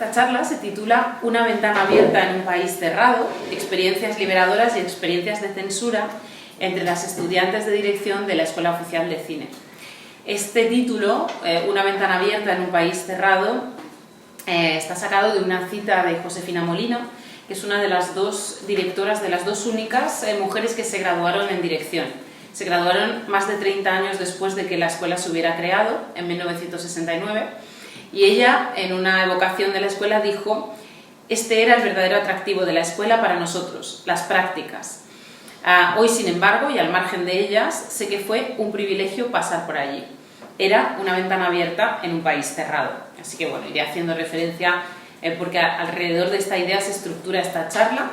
Esta charla se titula Una ventana abierta en un país cerrado, experiencias liberadoras y experiencias de censura entre las estudiantes de dirección de la Escuela Oficial de Cine. Este título, Una ventana abierta en un país cerrado, está sacado de una cita de Josefina Molino, que es una de las dos directoras, de las dos únicas mujeres que se graduaron en dirección. Se graduaron más de 30 años después de que la escuela se hubiera creado, en 1969, y ella, en una evocación de la escuela, dijo: este era el verdadero atractivo de la escuela para nosotros, las prácticas. Hoy, sin embargo, y al margen de ellas, sé que fue un privilegio pasar por allí. Era una ventana abierta en un país cerrado. Así que bueno, iré haciendo referencia, porque alrededor de esta idea se estructura esta charla,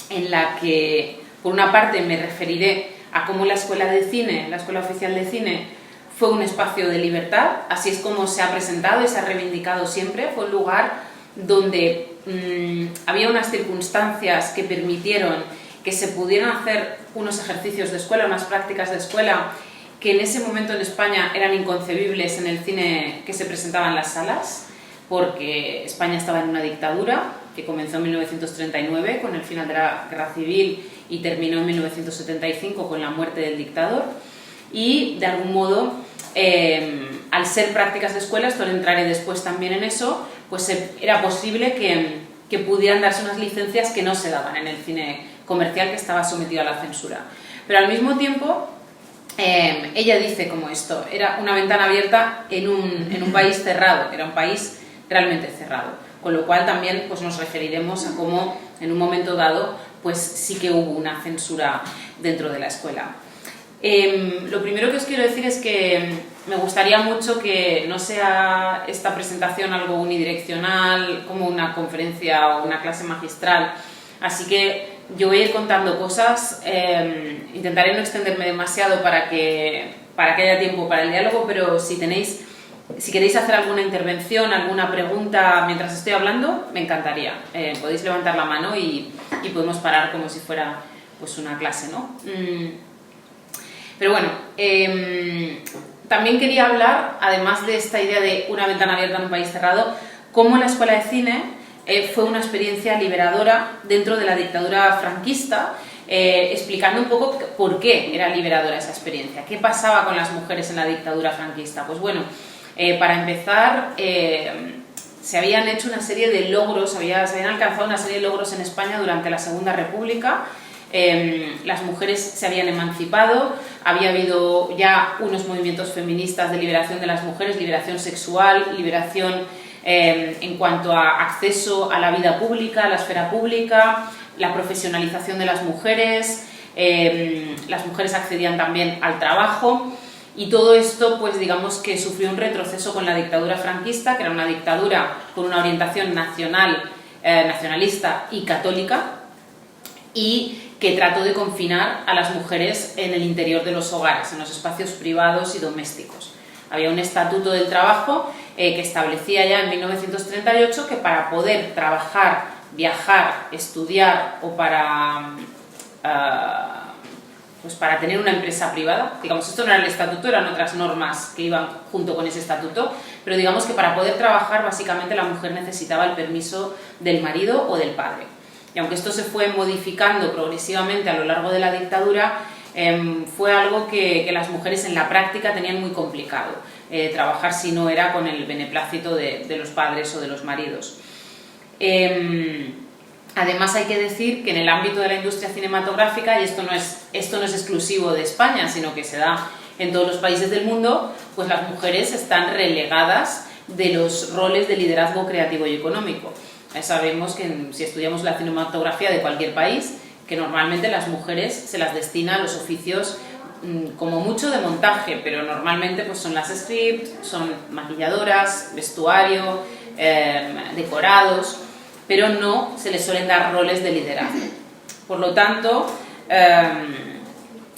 en la que, por una parte, me referiré a cómo la Escuela de Cine, la Escuela Oficial de Cine, fue un espacio de libertad, así es como se ha presentado y se ha reivindicado siempre. Fue un lugar donde había unas circunstancias que permitieron que se pudieran hacer unos ejercicios de escuela, unas prácticas de escuela que en ese momento en España eran inconcebibles en el cine que se presentaba en las salas, porque España estaba en una dictadura que comenzó en 1939 con el final de la Guerra Civil y terminó en 1975 con la muerte del dictador, y de algún modo, al ser prácticas de escuela, esto lo entraré después también en eso, pues era posible que pudieran darse unas licencias que no se daban en el cine comercial, que estaba sometido a la censura. Pero al mismo tiempo, ella dice como esto, era una ventana abierta en un país cerrado, era un país realmente cerrado, con lo cual también pues, nos referiremos a cómo en un momento dado pues sí que hubo una censura dentro de la escuela. Lo primero que os quiero decir es que me gustaría mucho que no sea esta presentación algo unidireccional, como una conferencia o una clase magistral, así que yo voy a ir contando cosas, intentaré no extenderme demasiado para que haya tiempo para el diálogo, pero si queréis hacer alguna intervención, alguna pregunta mientras estoy hablando, me encantaría. Podéis levantar la mano y podemos parar como si fuera pues, una clase, ¿no? Pero bueno, también quería hablar, además de esta idea de una ventana abierta en un país cerrado, cómo la Escuela de Cine fue una experiencia liberadora dentro de la dictadura franquista, explicando un poco por qué era liberadora esa experiencia, qué pasaba con las mujeres en la dictadura franquista. Pues bueno, para empezar, se habían hecho una serie de logros, se habían alcanzado una serie de logros en España durante la Segunda República. Las mujeres se habían emancipado, había habido ya unos movimientos feministas de liberación de las mujeres, liberación sexual, liberación en cuanto a acceso a la vida pública, a la esfera pública, la profesionalización de las mujeres accedían también al trabajo, y todo esto pues digamos que sufrió un retroceso con la dictadura franquista, que era una dictadura con una orientación nacionalista y católica, y que trató de confinar a las mujeres en el interior de los hogares, en los espacios privados y domésticos. Había un estatuto del trabajo que establecía ya en 1938 que para poder trabajar, viajar, estudiar o para tener una empresa privada, digamos, esto no era el estatuto, eran otras normas que iban junto con ese estatuto, pero digamos que para poder trabajar básicamente la mujer necesitaba el permiso del marido o del padre. Y aunque esto se fue modificando progresivamente a lo largo de la dictadura, fue algo que las mujeres en la práctica tenían muy complicado, trabajar si no era con el beneplácito de los padres o de los maridos. Además hay que decir que en el ámbito de la industria cinematográfica, y esto no es exclusivo de España, sino que se da en todos los países del mundo, pues las mujeres están relegadas de los roles de liderazgo creativo y económico. Sabemos que si estudiamos la cinematografía de cualquier país, que normalmente las mujeres se las destina a los oficios como mucho de montaje, pero normalmente pues son las script, son maquilladoras, vestuario, decorados, pero no se les suelen dar roles de liderazgo. Por lo tanto,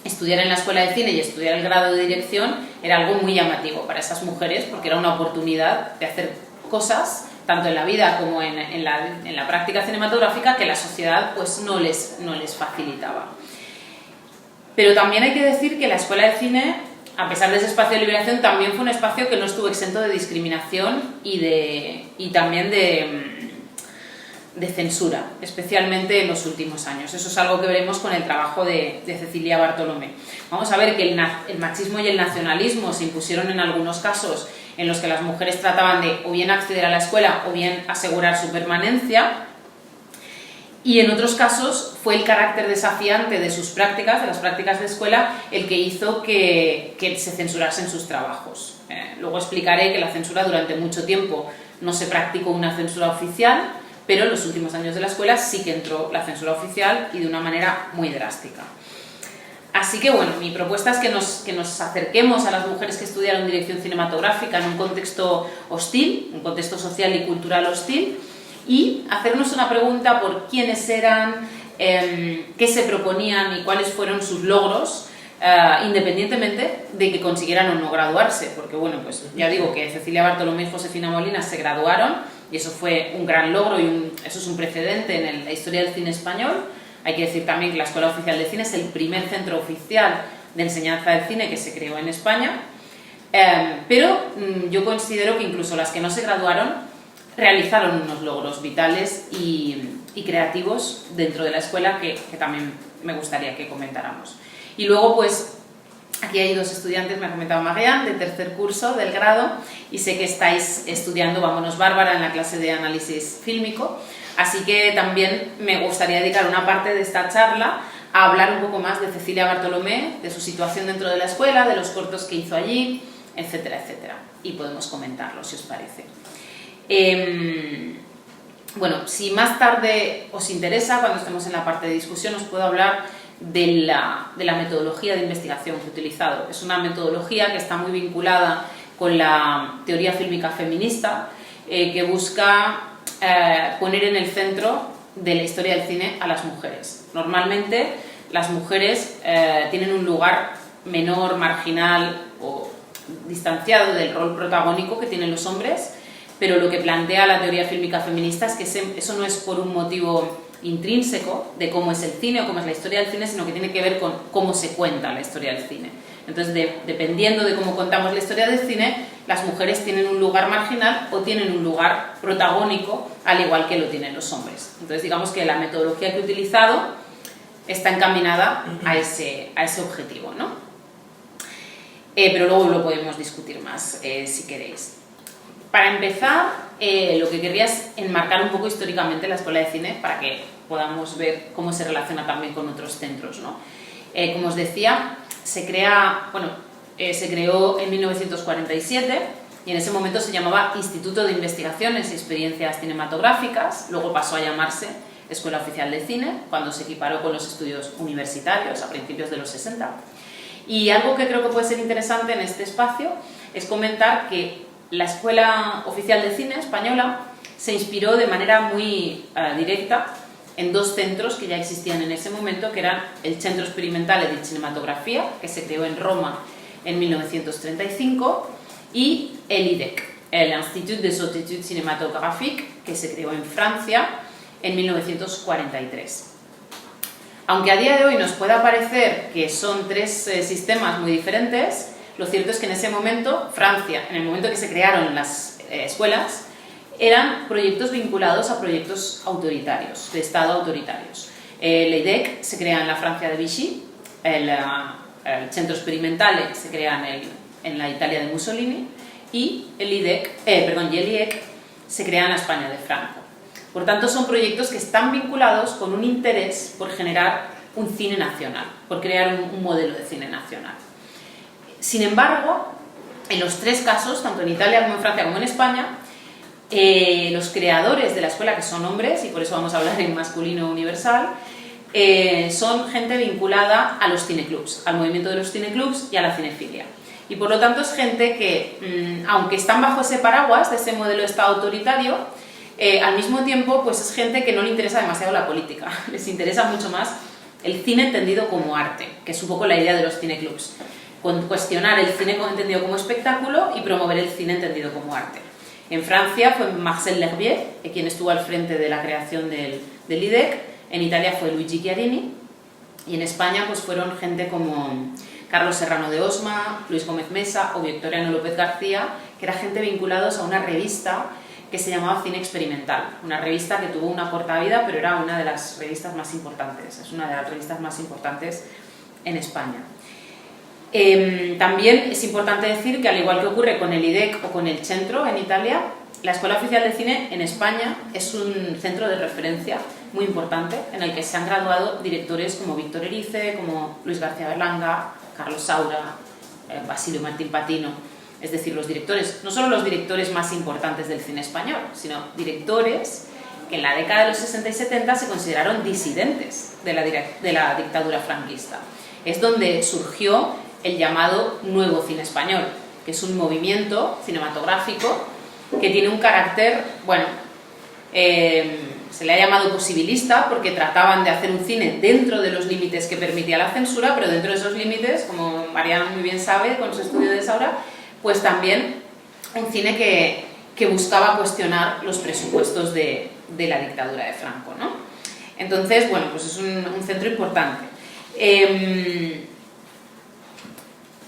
estudiar en la Escuela de Cine y estudiar el grado de dirección era algo muy llamativo para esas mujeres, porque era una oportunidad de hacer cosas tanto en la vida como en la práctica cinematográfica, que la sociedad pues no les facilitaba. Pero también hay que decir que la Escuela de Cine a pesar de ese espacio de liberación, también fue un espacio que no estuvo exento de discriminación y también de censura, especialmente en los últimos años. Eso es algo que veremos con el trabajo de Cecilia Bartolomé. Vamos a ver que el machismo y el nacionalismo se impusieron en algunos casos en los que las mujeres trataban de o bien acceder a la escuela o bien asegurar su permanencia, y en otros casos fue el carácter desafiante de sus prácticas, de las prácticas de escuela, el que hizo que se censurasen sus trabajos. Luego explicaré que la censura durante mucho tiempo no se practicó una censura oficial, pero en los últimos años de la escuela sí que entró la censura oficial y de una manera muy drástica. Así que bueno, mi propuesta es que nos acerquemos a las mujeres que estudiaron dirección cinematográfica en un contexto hostil, un contexto social y cultural hostil, y hacernos una pregunta por quiénes eran, qué se proponían y cuáles fueron sus logros, independientemente de que consiguieran o no graduarse, porque bueno, pues ya digo que Cecilia Bartolomé y Josefina Molina se graduaron y eso fue un gran logro y eso es un precedente en la historia del cine español. Hay que decir también que la Escuela Oficial de Cine es el primer centro oficial de enseñanza del cine que se creó en España, pero yo considero que incluso las que no se graduaron realizaron unos logros vitales y creativos dentro de la escuela que también me gustaría que comentáramos. Y luego, pues, aquí hay dos estudiantes, me ha comentado Marianne, de tercer curso del grado, y sé que estáis estudiando Vámonos Bárbara en la clase de análisis fílmico, así que también me gustaría dedicar una parte de esta charla a hablar un poco más de Cecilia Bartolomé, de su situación dentro de la escuela, de los cortos que hizo allí, etcétera, etcétera. Y podemos comentarlo, si os parece. Bueno, si más tarde os interesa, cuando estemos en la parte de discusión, os puedo hablar de la metodología de investigación que he utilizado. Es una metodología que está muy vinculada con la teoría fílmica feminista, que busca poner en el centro de la historia del cine a las mujeres. Normalmente las mujeres tienen un lugar menor, marginal o distanciado del rol protagónico que tienen los hombres, pero lo que plantea la teoría fílmica feminista es que eso no es por un motivo intrínseco de cómo es el cine o cómo es la historia del cine, sino que tiene que ver con cómo se cuenta la historia del cine. Entonces, dependiendo de cómo contamos la historia del cine, las mujeres tienen un lugar marginal o tienen un lugar protagónico, al igual que lo tienen los hombres. Entonces, digamos que la metodología que he utilizado está encaminada a ese objetivo, ¿no? Pero luego lo podemos discutir más, si queréis. Para empezar, lo que querría es enmarcar un poco históricamente la Escuela de Cine para que podamos ver cómo se relaciona también con otros centros, ¿no? Como os decía, se creó en 1947 y en ese momento se llamaba Instituto de Investigaciones y Experiencias Cinematográficas, luego pasó a llamarse Escuela Oficial de Cine, cuando se equiparó con los estudios universitarios a principios de los 60. Y algo que creo que puede ser interesante en este espacio es comentar que la Escuela Oficial de Cine española se inspiró de manera muy directa en dos centros que ya existían en ese momento, que eran el Centro Sperimentale di Cinematografia, que se creó en Roma en 1935, y el IDEC, el Institut des Hautes Études Cinématographiques, que se creó en Francia en 1943. Aunque a día de hoy nos pueda parecer que son tres sistemas muy diferentes, lo cierto es que en ese momento, Francia, en el momento que se crearon las escuelas, eran proyectos vinculados a proyectos autoritarios, de Estado autoritarios. El IDEC se crea en la Francia de Vichy, el Centro Sperimentale se crea en la Italia de Mussolini y el IEC se crea en la España de Franco. Por tanto, son proyectos que están vinculados con un interés por generar un cine nacional, por crear un modelo de cine nacional. Sin embargo, en los tres casos, tanto en Italia como en Francia como en España, los creadores de la escuela, que son hombres, y por eso vamos a hablar en masculino universal, son gente vinculada a los cineclubs, al movimiento de los cineclubs y a la cinefilia. Y por lo tanto es gente que, aunque están bajo ese paraguas de ese modelo de Estado autoritario, al mismo tiempo pues es gente que no le interesa demasiado la política, les interesa mucho más el cine entendido como arte, que es un poco la idea de los cineclubs, cuestionar el cine entendido como espectáculo y promover el cine entendido como arte. En Francia fue Marcel L'Herbier, quien estuvo al frente de la creación del IDEC, en Italia fue Luigi Chiarini, y en España pues fueron gente como Carlos Serrano de Osma, Luis Gómez Mesa o Victoriano López García, que era gente vinculados a una revista que se llamaba Cine Experimental, una revista que tuvo una corta vida, pero era una de las revistas más importantes, es una de las revistas más importantes en España. También es importante decir que, al igual que ocurre con el IDEC o con el Centro en Italia, la Escuela Oficial de Cine en España es un centro de referencia muy importante en el que se han graduado directores como Víctor Erice, como Luis García Berlanga, Carlos Saura, Basilio Martín Patino. Es decir, los directores, no solo los directores más importantes del cine español, sino directores que en la década de los 60 y 70 se consideraron disidentes de la dictadura franquista. Es donde surgió el llamado Nuevo Cine Español, que es un movimiento cinematográfico que tiene un carácter, bueno, se le ha llamado posibilista porque trataban de hacer un cine dentro de los límites que permitía la censura, pero dentro de esos límites, como Mariana muy bien sabe con su estudio de Saura, pues también un cine que buscaba cuestionar los presupuestos de la dictadura de Franco, ¿no? Entonces, bueno, pues es un centro importante.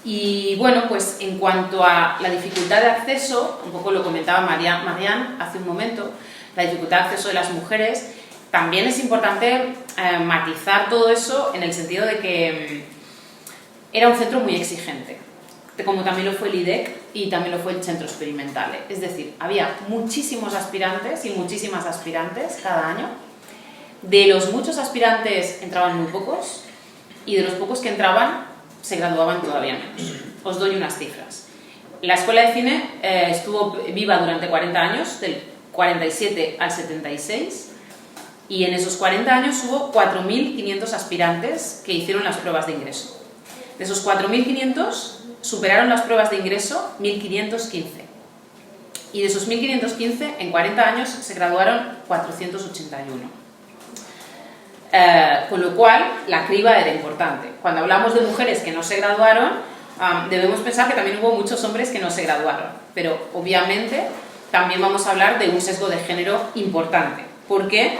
Y bueno, pues en cuanto a la dificultad de acceso, un poco lo comentaba Marianne hace un momento, la dificultad de acceso de las mujeres, también es importante matizar todo eso en el sentido de que era un centro muy exigente, como también lo fue el IDEC y también lo fue el Centro Experimental. Es decir, había muchísimos aspirantes y muchísimas aspirantes cada año. De los muchos aspirantes entraban muy pocos y de los pocos que entraban se graduaban todavía menos. Os doy unas cifras. La Escuela de Cine estuvo viva durante 40 años, del 47 al 76, y en esos 40 años hubo 4.500 aspirantes que hicieron las pruebas de ingreso. De esos 4.500 superaron las pruebas de ingreso 1.515. Y de esos 1.515, en 40 años se graduaron 481. Con lo cual, la criba era importante. Cuando hablamos de mujeres que no se graduaron, debemos pensar que también hubo muchos hombres que no se graduaron. Pero, obviamente, también vamos a hablar de un sesgo de género importante. Porque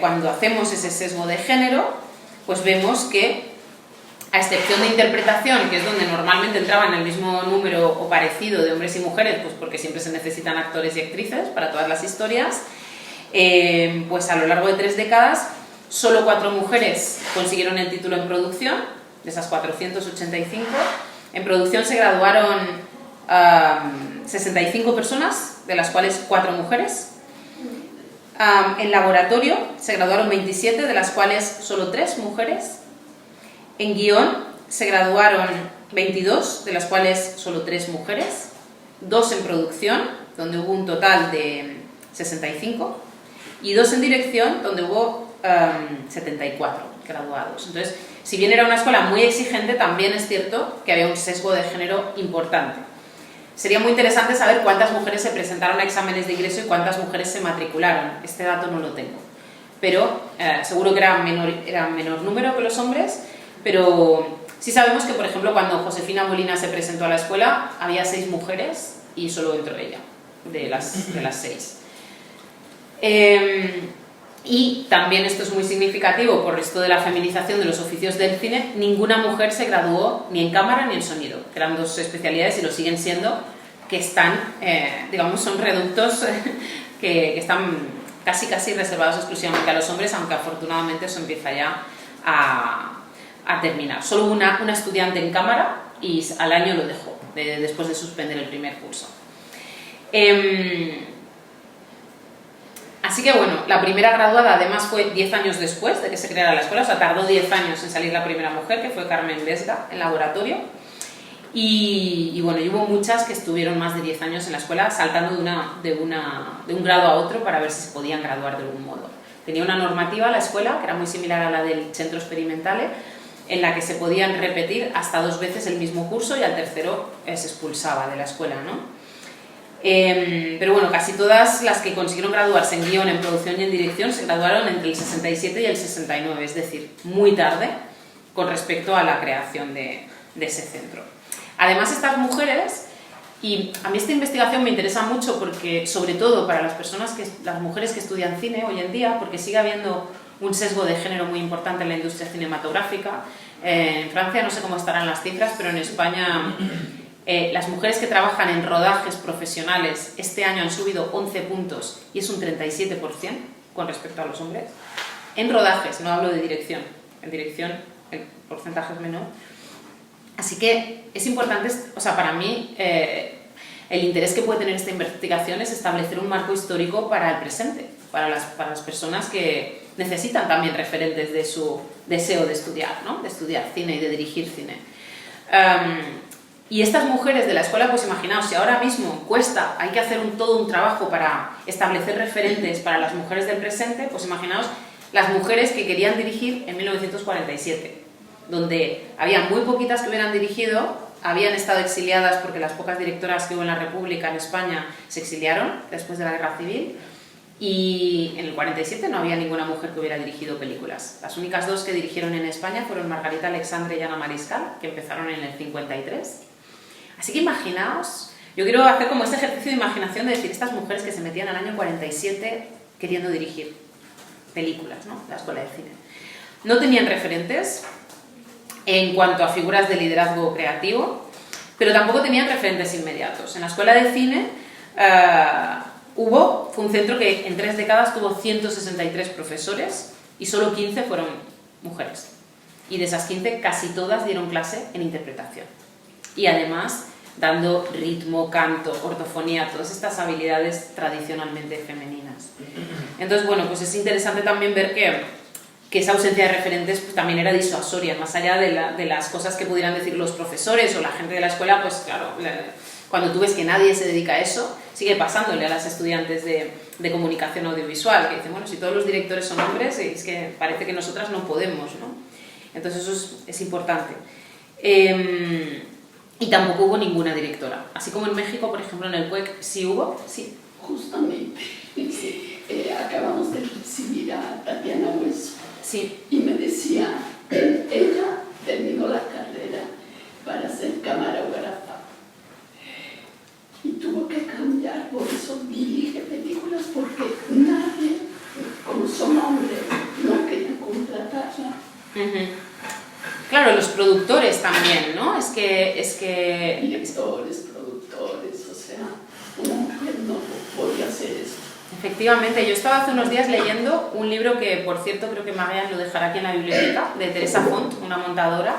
cuando hacemos ese sesgo de género, pues vemos que, a excepción de interpretación, que es donde normalmente entraban el mismo número o parecido de hombres y mujeres, pues porque siempre se necesitan actores y actrices para todas las historias, pues a lo largo de 3 décadas, solo 4 mujeres consiguieron el título en producción, de esas 485. En producción se graduaron 65 personas, de las cuales 4 mujeres. En laboratorio se graduaron 27, de las cuales solo 3 mujeres. En guión se graduaron 22, de las cuales solo 3 mujeres, 2 en producción, donde hubo un total de 65, y 2 en dirección, donde hubo 74 graduados. Entonces, si bien era una escuela muy exigente, también es cierto que había un sesgo de género importante. Sería muy interesante saber cuántas mujeres se presentaron a exámenes de ingreso y cuántas mujeres se matricularon. Este dato no lo tengo, pero seguro que era menor número que los hombres. Pero sí sabemos que, por ejemplo, cuando Josefina Molina se presentó a la escuela, había 6 mujeres y solo entró ella, de las 6. Y también esto es muy significativo por esto de la feminización de los oficios del cine, ninguna mujer se graduó ni en cámara ni en sonido, que eran 2 especialidades y lo siguen siendo, que están, digamos, son reductos que están casi reservados exclusivamente a los hombres, aunque afortunadamente eso empieza ya a terminar. Solo una estudiante en cámara y al año lo dejó, después de suspender el primer curso. Así que bueno, la primera graduada además fue 10 años después de que se creara la escuela, o sea, tardó 10 años en salir la primera mujer, que fue Carmen Vesga, en laboratorio. Y bueno, y hubo muchas que estuvieron más de 10 años en la escuela saltando de un grado a otro para ver si se podían graduar de algún modo. Tenía una normativa la escuela, que era muy similar a la del Centro Experimentale, en la que se podían repetir hasta 2 veces el mismo curso y al tercero se expulsaba de la escuela, ¿no? Pero bueno, casi todas las que consiguieron graduarse en guión, en producción y en dirección se graduaron entre el 67 y el 69, es decir, muy tarde con respecto a la creación de ese centro. Además, estas mujeres, y a mí esta investigación me interesa mucho porque, sobre todo para las mujeres que estudian cine hoy en día, porque sigue habiendo un sesgo de género muy importante en la industria cinematográfica, En Francia no sé cómo estarán las cifras, pero en España las mujeres que trabajan en rodajes profesionales este año han subido 11 puntos y es un 37% con respecto a los hombres. En rodajes, no hablo de dirección. En dirección el porcentaje es menor. Así que es importante, o sea, para mí el interés que puede tener esta investigación es establecer un marco histórico para el presente, para las personas que necesitan también referentes de su deseo de estudiar, ¿no? De estudiar cine y de dirigir cine. Y estas mujeres de la escuela, pues imaginaos, si ahora mismo hay que hacer todo un trabajo para establecer referentes para las mujeres del presente, pues imaginaos las mujeres que querían dirigir en 1947, donde había muy poquitas que hubieran dirigido, habían estado exiliadas porque las pocas directoras que hubo en la República en España se exiliaron después de la Guerra Civil, y en el 47 no había ninguna mujer que hubiera dirigido películas. Las únicas dos que dirigieron en España fueron Margarita Alexandre y Ana Mariscal, que empezaron en el 53. Así que imaginaos, yo quiero hacer como este ejercicio de imaginación de decir, estas mujeres que se metían al año 47 queriendo dirigir películas, ¿no? La escuela de cine. No tenían referentes en cuanto a figuras de liderazgo creativo, pero tampoco tenían referentes inmediatos. En la escuela de cine fue un centro que en 3 décadas tuvo 163 profesores y solo 15 fueron mujeres. Y de esas 15, casi todas dieron clase en interpretación. Y además, dando ritmo, canto, ortofonía, todas estas habilidades tradicionalmente femeninas. Entonces, bueno, pues es interesante también ver que esa ausencia de referentes pues, también era disuasoria, más allá de las cosas que pudieran decir los profesores o la gente de la escuela, pues claro, cuando tú ves que nadie se dedica a eso, sigue pasándole a las estudiantes de comunicación audiovisual, que dicen, bueno, si todos los directores son hombres, es que parece que nosotras no podemos, ¿no? Entonces eso es importante. Y tampoco hubo ninguna directora. Así como en México, por ejemplo, en el CUEC sí hubo, sí. Justamente, sí, acabamos de recibir a Tatiana Hueso. Sí. Y me decía, ella terminó la carrera para ser camarógrafa. Y tuvo que cambiar, por eso dirige películas, porque nadie, como son hombres, no quería contratarla. Claro, los productores también, ¿no? Es que... Directores, productores, o sea, una mujer no podía hacer eso. Efectivamente, yo estaba hace unos días leyendo un libro que, por cierto, creo que Marian lo dejará aquí en la biblioteca, de Teresa Font, una montadora.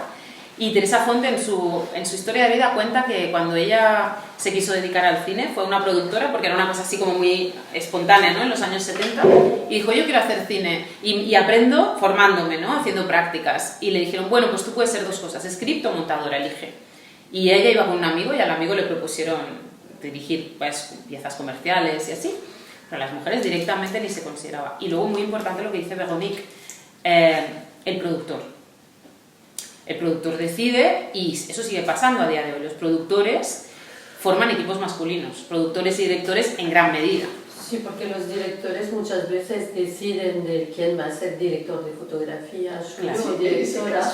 Y Teresa Font en su historia de vida cuenta que cuando ella se quiso dedicar al cine fue una productora, porque era una cosa así como muy espontánea, ¿no? En los años 70, y dijo, yo quiero hacer cine y aprendo formándome, ¿no? Haciendo prácticas. Y le dijeron, bueno, pues tú puedes ser 2 cosas, script o montadora, elige. Y ella iba con un amigo y al amigo le propusieron dirigir pues, piezas comerciales y así, pero las mujeres directamente ni se consideraba. Y luego muy importante lo que dice Veronique, el productor. El productor decide, y eso sigue pasando a día de hoy, los productores forman equipos masculinos, productores y directores en gran medida. Sí, porque los directores muchas veces deciden de quién va a ser director de fotografía, Claro. o directora.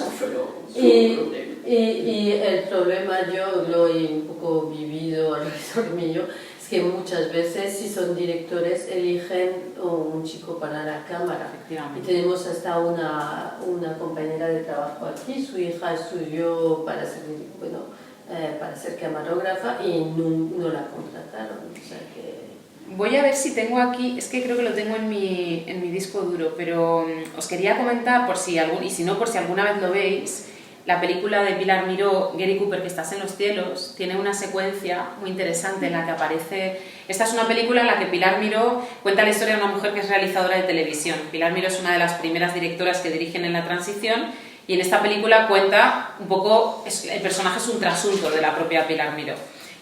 Y el problema, yo lo he un poco vivido alrededor mío, es que muchas veces si son directores eligen un chico para la cámara. Y tenemos hasta una compañera de trabajo aquí, su hija estudió para ser camarógrafa y no la contrataron. O sea que... Voy a ver si tengo aquí, es que creo que lo tengo en mi disco duro, pero os quería comentar, y si no, por si alguna vez lo veis, la película de Pilar Miró, Gary Cooper, que estás en los cielos, tiene una secuencia muy interesante en la que aparece... Esta es una película en la que Pilar Miró cuenta la historia de una mujer que es realizadora de televisión. Pilar Miró es una de las primeras directoras que dirigen en la transición y en esta película cuenta un poco... El personaje es un trasunto de la propia Pilar Miró.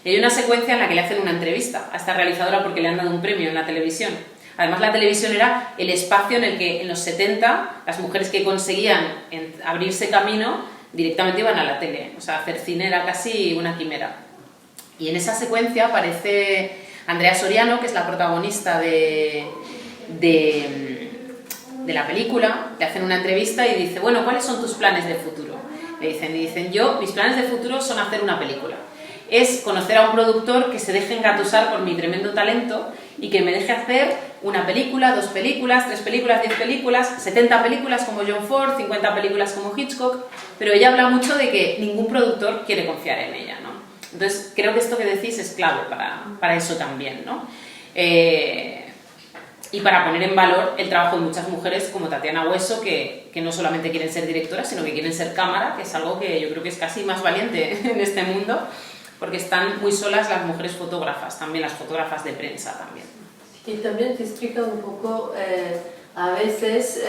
Y hay una secuencia en la que le hacen una entrevista a esta realizadora porque le han dado un premio en la televisión. Además, la televisión era el espacio en el que en los 70 las mujeres que conseguían abrirse camino directamente iban a la tele. O sea, hacer cine era casi una quimera. Y en esa secuencia aparece Andrea Soriano, que es la protagonista de la película. Le hacen una entrevista y dice, bueno, ¿cuáles son tus planes de futuro? Le dicen, mis planes de futuro son hacer una película. es conocer a un productor que se deje engatusar por mi tremendo talento y que me deje hacer una película, 2 películas, 3 películas, 10 películas, 70 películas como John Ford, 50 películas como Hitchcock, pero ella habla mucho de que ningún productor quiere confiar en ella, ¿no? Entonces creo que esto que decís es clave para eso también, ¿no? Y para poner en valor el trabajo de muchas mujeres como Tatiana Hueso, que no solamente quieren ser directoras, sino que quieren ser cámara, que es algo que yo creo que es casi más valiente en este mundo, porque están muy solas las mujeres fotógrafas, también las fotógrafas de prensa también. Y también te explica un poco, a veces,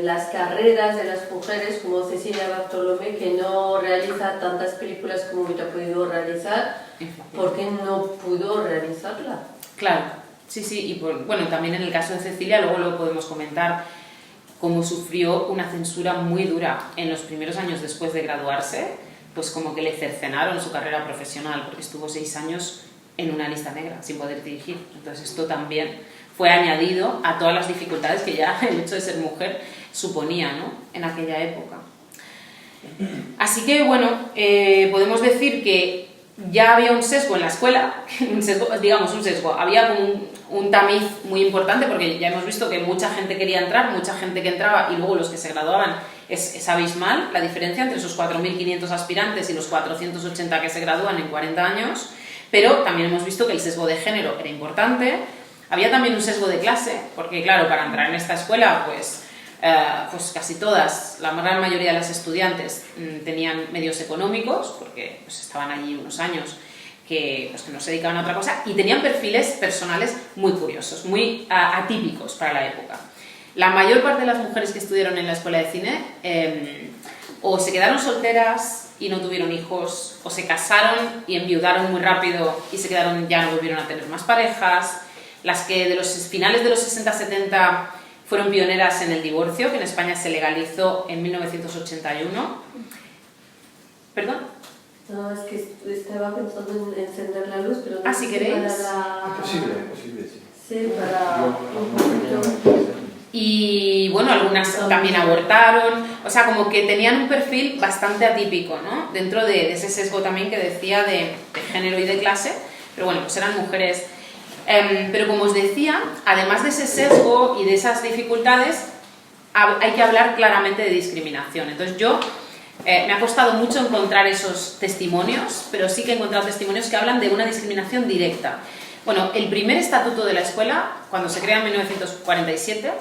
las carreras de las mujeres, como Cecilia Bartolomé, que no realiza tantas películas como hubiera podido realizar, porque no pudo realizarla. Claro, sí, y bueno, también en el caso de Cecilia, luego lo podemos comentar, cómo sufrió una censura muy dura en los primeros años después de graduarse, pues como que le cercenaron su carrera profesional, porque estuvo 6 años en una lista negra, sin poder dirigir. Entonces esto también fue añadido a todas las dificultades que ya el hecho de ser mujer suponía, ¿no?, en aquella época. Así que, bueno, podemos decir que ya había un sesgo en la escuela, había como un tamiz muy importante, porque ya hemos visto que mucha gente quería entrar, mucha gente que entraba, y luego los que se graduaban, es abismal la diferencia entre esos 4.500 aspirantes y los 480 que se gradúan en 40 años, pero también hemos visto que el sesgo de género era importante. Había también un sesgo de clase, porque claro, para entrar en esta escuela, pues casi todas, la gran mayoría de las estudiantes tenían medios económicos, porque pues, estaban allí unos años que no se dedicaban a otra cosa, y tenían perfiles personales muy curiosos, muy atípicos para la época. La mayor parte de las mujeres que estudiaron en la escuela de cine o se quedaron solteras y no tuvieron hijos, o se casaron y enviudaron muy rápido y se quedaron, ya no volvieron a tener más parejas. Las que de los finales de los 60-70 fueron pioneras en el divorcio, que en España se legalizó en 1981. ¿Perdón? No, es que estaba pensando en encender la luz, pero... Si queréis. Posible, sí. Sí, para... Y bueno, algunas también abortaron, o sea, como que tenían un perfil bastante atípico, ¿no?, dentro de ese sesgo también que decía de género y de clase, pero bueno, pues eran mujeres. Pero como os decía, además de ese sesgo y de esas dificultades, hay que hablar claramente de discriminación. Entonces me ha costado mucho encontrar esos testimonios, pero sí que he encontrado testimonios que hablan de una discriminación directa. Bueno, el primer estatuto de la escuela, cuando se crea en 1947,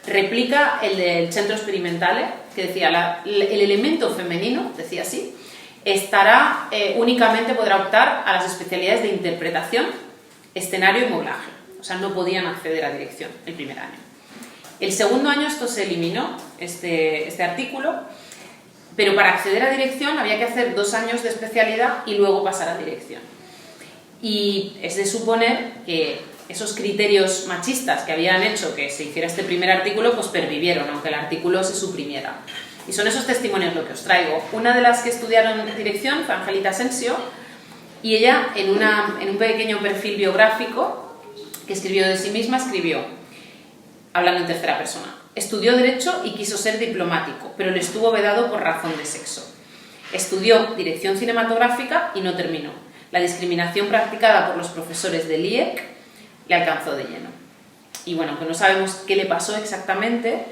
replica el del Centro Experimentale, que decía, el elemento femenino, decía así, únicamente podrá optar a las especialidades de interpretación, escenario y moblaje. O sea, no podían acceder a dirección el primer año. El segundo año esto se eliminó, este artículo, pero para acceder a dirección había que hacer 2 años de especialidad y luego pasar a dirección. Y es de suponer que esos criterios machistas que habían hecho que se hiciera este primer artículo, pues pervivieron, aunque el artículo se suprimiera. Y son esos testimonios lo que os traigo. Una de las que estudiaron dirección fue Angelita Asensio, y ella, en un pequeño perfil biográfico que escribió de sí misma, escribió, hablando en tercera persona: estudió Derecho y quiso ser diplomático, pero le estuvo vedado por razón de sexo. Estudió Dirección Cinematográfica y no terminó. La discriminación practicada por los profesores del IEC le alcanzó de lleno. Y bueno, aunque no sabemos qué le pasó exactamente,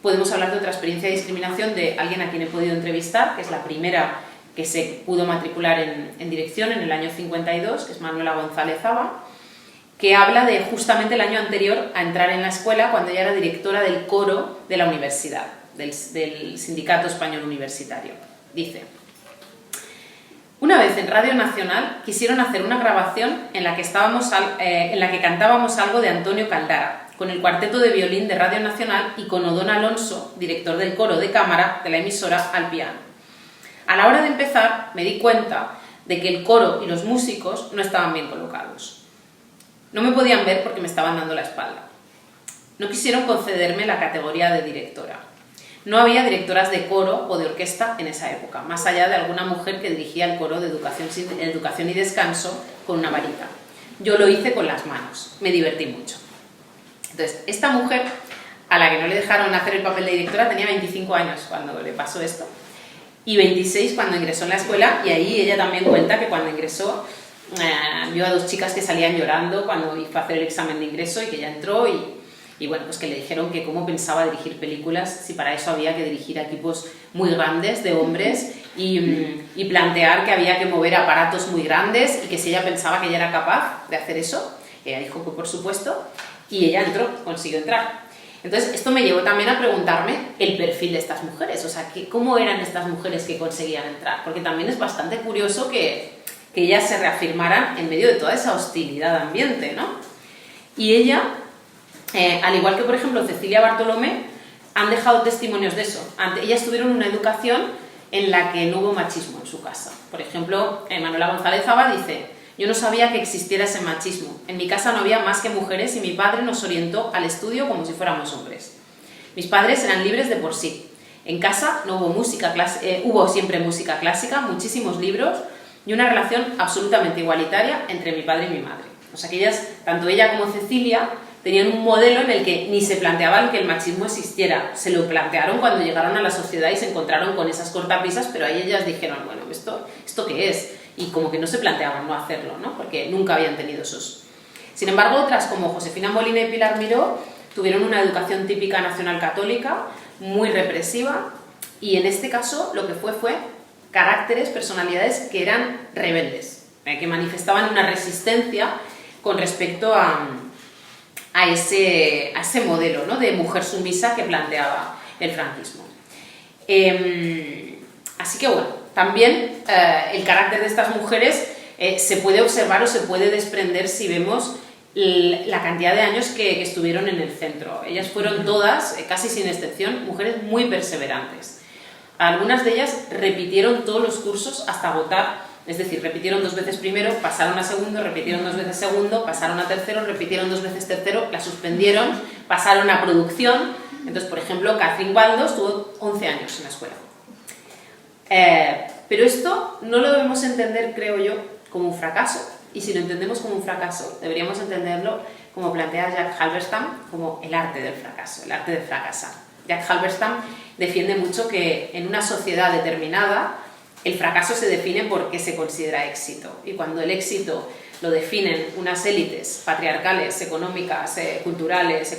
podemos hablar de otra experiencia de discriminación de alguien a quien he podido entrevistar, que es la primera que se pudo matricular en dirección en el año 52, que es Manuela González Aba, que habla de justamente el año anterior a entrar en la escuela, cuando ella era directora del coro de la universidad, del Sindicato Español Universitario. Dice: una vez en Radio Nacional quisieron hacer una grabación en la que cantábamos algo de Antonio Caldara, con el cuarteto de violín de Radio Nacional y con Odón Alonso, director del coro de cámara de la emisora, al piano. A la hora de empezar me di cuenta de que el coro y los músicos no estaban bien colocados. No me podían ver porque me estaban dando la espalda. No quisieron concederme la categoría de directora. No había directoras de coro o de orquesta en esa época, más allá de alguna mujer que dirigía el coro de educación y descanso con una varita. Yo lo hice con las manos, me divertí mucho. Entonces, esta mujer, a la que no le dejaron hacer el papel de directora, tenía 25 años cuando le pasó esto. y 26 cuando ingresó en la escuela, y ahí ella también cuenta que cuando ingresó vio a 2 chicas que salían llorando cuando fue a hacer el examen de ingreso y que ella entró y bueno, pues que le dijeron que cómo pensaba dirigir películas si para eso había que dirigir a equipos muy grandes de hombres y plantear que había que mover aparatos muy grandes y que si ella pensaba que ella era capaz de hacer eso, ella dijo que por supuesto, y ella entró, consiguió entrar. Entonces esto me llevó también a preguntarme el perfil de estas mujeres, o sea, ¿cómo eran estas mujeres que conseguían entrar? Porque también es bastante curioso que ellas se reafirmaran en medio de toda esa hostilidad ambiente, ¿no? Y ella, al igual que por ejemplo Cecilia Bartolomé, han dejado testimonios de eso. Ellas tuvieron una educación en la que no hubo machismo en su casa. Por ejemplo, Manuela González Zaba dice: yo no sabía que existiera ese machismo. En mi casa no había más que mujeres y mi padre nos orientó al estudio como si fuéramos hombres. Mis padres eran libres de por sí. En casa no hubo música hubo siempre música clásica, muchísimos libros y una relación absolutamente igualitaria entre mi padre y mi madre. O sea que ellas, tanto ella como Cecilia, tenían un modelo en el que ni se planteaban que el machismo existiera. Se lo plantearon cuando llegaron a la sociedad y se encontraron con esas cortapisas, pero ahí ellas dijeron, bueno, ¿esto qué es? Y como que no se planteaban no hacerlo, ¿no? Porque nunca habían tenido esos. Sin embargo, otras como Josefina Molina y Pilar Miró tuvieron una educación típica nacional católica, muy represiva, y en este caso lo que fue caracteres, personalidades que eran rebeldes, que manifestaban una resistencia con respecto a ese modelo, ¿no?, de mujer sumisa que planteaba el franquismo. Así que bueno, también el carácter de estas mujeres se puede observar o se puede desprender si vemos la cantidad de años que estuvieron en el centro. Ellas fueron todas, casi sin excepción, mujeres muy perseverantes. Algunas de ellas repitieron todos los cursos hasta agotar, es decir, repitieron 2 veces primero, pasaron a segundo, repitieron 2 veces segundo, pasaron a tercero, repitieron 2 veces tercero, la suspendieron, pasaron a producción. Entonces, por ejemplo, Catherine Waldo estuvo 11 años en la escuela. Pero esto no lo debemos entender, creo yo, como un fracaso, y si lo entendemos como un fracaso, deberíamos entenderlo como plantea Jack Halberstam, como el arte del fracaso, el arte de fracasar. Jack Halberstam defiende mucho que en una sociedad determinada el fracaso se define por qué se considera éxito, y cuando el éxito lo definen unas élites patriarcales, económicas, culturales,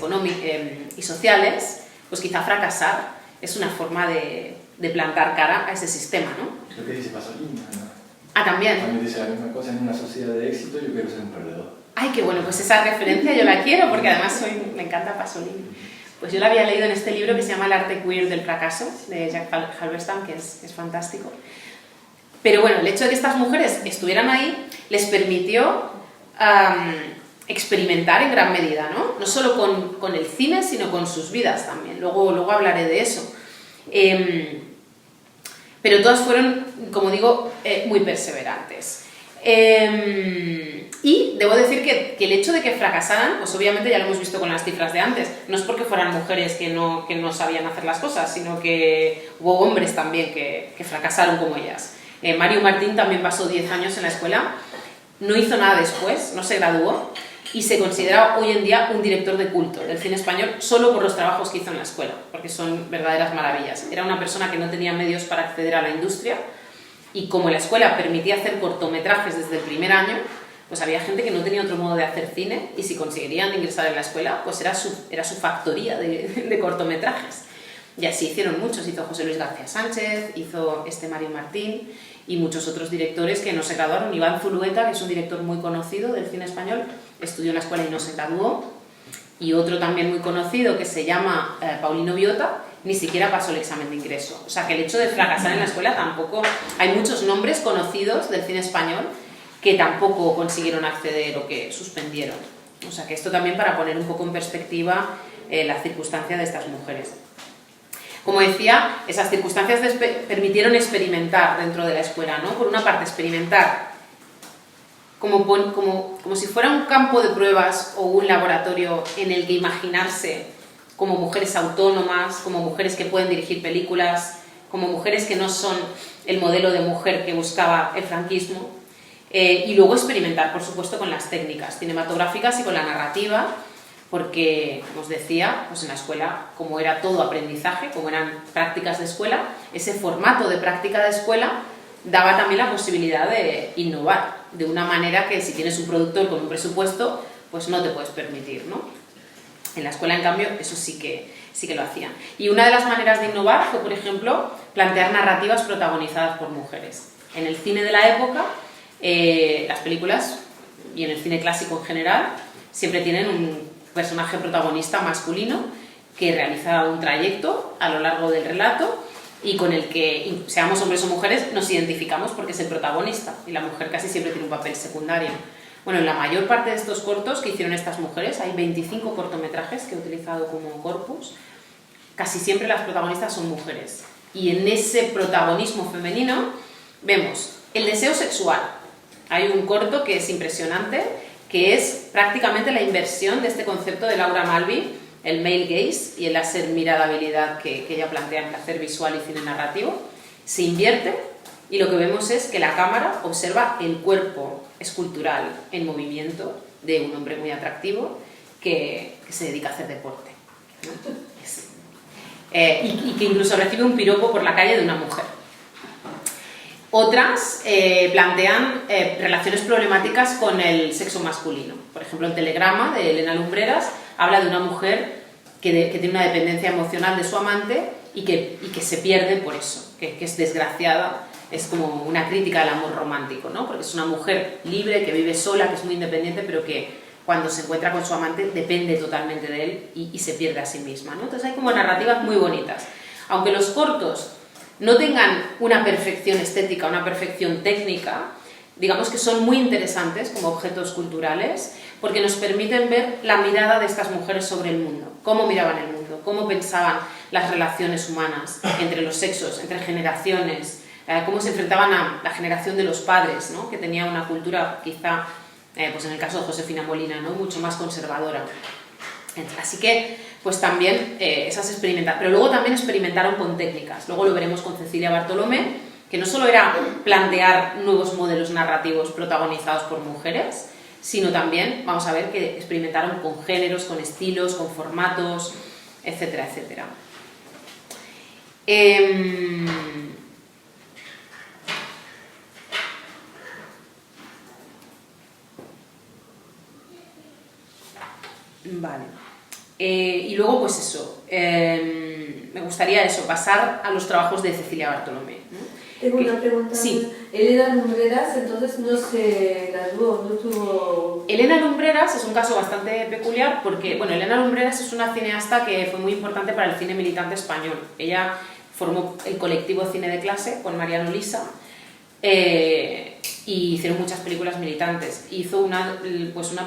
y sociales, pues quizá fracasar es una forma de plantar cara a ese sistema, ¿no? Lo que dice Pasolini, ¿no? Ah, también. También dice la misma cosa: en una sociedad de éxito yo quiero ser un perdedor. Ay, qué bueno, pues esa referencia yo la quiero porque además me encanta Pasolini. Pues yo la había leído en este libro que se llama El arte queer del fracaso, de Jack Halberstam, que es fantástico. Pero bueno, el hecho de que estas mujeres estuvieran ahí les permitió experimentar en gran medida, ¿no? No solo con el cine, sino con sus vidas también. Luego hablaré de eso. Pero todas fueron, como digo, muy perseverantes. Y debo decir que el hecho de que fracasaran, pues obviamente ya lo hemos visto con las cifras de antes, no es porque fueran mujeres que no sabían hacer las cosas, sino que hubo hombres también que fracasaron como ellas. Mario Martín también pasó 10 años en la escuela, no hizo nada después, no se graduó, y se considera hoy en día un director de culto del cine español solo por los trabajos que hizo en la escuela, porque son verdaderas maravillas. Era una persona que no tenía medios para acceder a la industria, y como la escuela permitía hacer cortometrajes desde el primer año, pues había gente que no tenía otro modo de hacer cine, y si conseguirían ingresar en la escuela, pues era su factoría de cortometrajes. Y así hicieron muchos, hizo José Luis García Sánchez, hizo Mario Martín y muchos otros directores que no se graduaron. Iván Zulueta, que es un director muy conocido del cine español, estudió en la escuela y no se graduó. Y otro también muy conocido que se llama Paulino Biota, ni siquiera pasó el examen de ingreso. O sea que el hecho de fracasar en la escuela tampoco... Hay muchos nombres conocidos del cine español que tampoco consiguieron acceder o que suspendieron. O sea que esto también para poner un poco en perspectiva la circunstancia de estas mujeres. Como decía, esas circunstancias permitieron experimentar dentro de la escuela, ¿no? Por una parte, experimentar como si fuera un campo de pruebas o un laboratorio en el que imaginarse como mujeres autónomas, como mujeres que pueden dirigir películas, como mujeres que no son el modelo de mujer que buscaba el franquismo, y luego experimentar, por supuesto, con las técnicas cinematográficas y con la narrativa, porque, como os decía, pues en la escuela, como era todo aprendizaje, como eran prácticas de escuela, ese formato de práctica de escuela daba también la posibilidad de innovar, de una manera que si tienes un productor con un presupuesto, pues no te puedes permitir, ¿no? En la escuela, en cambio, eso sí que lo hacían. Y una de las maneras de innovar fue, por ejemplo, plantear narrativas protagonizadas por mujeres. En el cine de la época, las películas, y en el cine clásico en general, siempre tienen un personaje protagonista masculino que realiza un trayecto a lo largo del relato y con el que, seamos hombres o mujeres, nos identificamos porque es el protagonista, y la mujer casi siempre tiene un papel secundario. Bueno, en la mayor parte de estos cortos que hicieron estas mujeres, hay 25 cortometrajes que he utilizado como corpus, casi siempre las protagonistas son mujeres. Y en ese protagonismo femenino vemos el deseo sexual. Hay un corto que es impresionante, que es prácticamente la inversión de este concepto de Laura Mulvey, el male gaze y el láser miradabilidad que ella plantea en placer visual y cine narrativo. Se invierte y lo que vemos es que la cámara observa el cuerpo escultural en movimiento de un hombre muy atractivo que se dedica a hacer deporte, ¿no? Y que incluso recibe un piropo por la calle de una mujer. Otras plantean relaciones problemáticas con el sexo masculino. Por ejemplo, en Telegrama, de Elena Lumbreras, habla de una mujer que tiene una dependencia emocional de su amante y que se pierde por eso, que es desgraciada. Es como una crítica al amor romántico, ¿no? Porque es una mujer libre, que vive sola, que es muy independiente, pero que cuando se encuentra con su amante depende totalmente de él y se pierde a sí misma, ¿no? Entonces hay como narrativas muy bonitas. Aunque los cortos no tengan una perfección estética, una perfección técnica, digamos que son muy interesantes como objetos culturales porque nos permiten ver la mirada de estas mujeres sobre el mundo, cómo miraban el mundo, cómo pensaban las relaciones humanas entre los sexos, entre generaciones, cómo se enfrentaban a la generación de los padres, ¿no? Que tenía una cultura quizá, pues en el caso de Josefina Molina, ¿no? Mucho más conservadora. Así que, pues también esas experimentaron, pero luego también experimentaron con técnicas. Luego lo veremos con Cecilia Bartolomé, que no solo era plantear nuevos modelos narrativos protagonizados por mujeres, sino también, vamos a ver, que experimentaron con géneros, con estilos, con formatos, etcétera, etcétera. Vale. Y luego, pues eso, me gustaría pasar a los trabajos de Cecilia Bartolomé, ¿no? Tengo una pregunta. Sí. Elena Lumbreras, entonces no se graduó, no tuvo... Elena Lumbreras es un caso bastante peculiar porque, bueno, Elena Lumbreras es una cineasta que fue muy importante para el cine militante español. Ella formó el colectivo Cine de Clase con Mariano Lisa y hicieron muchas películas militantes. Hizo una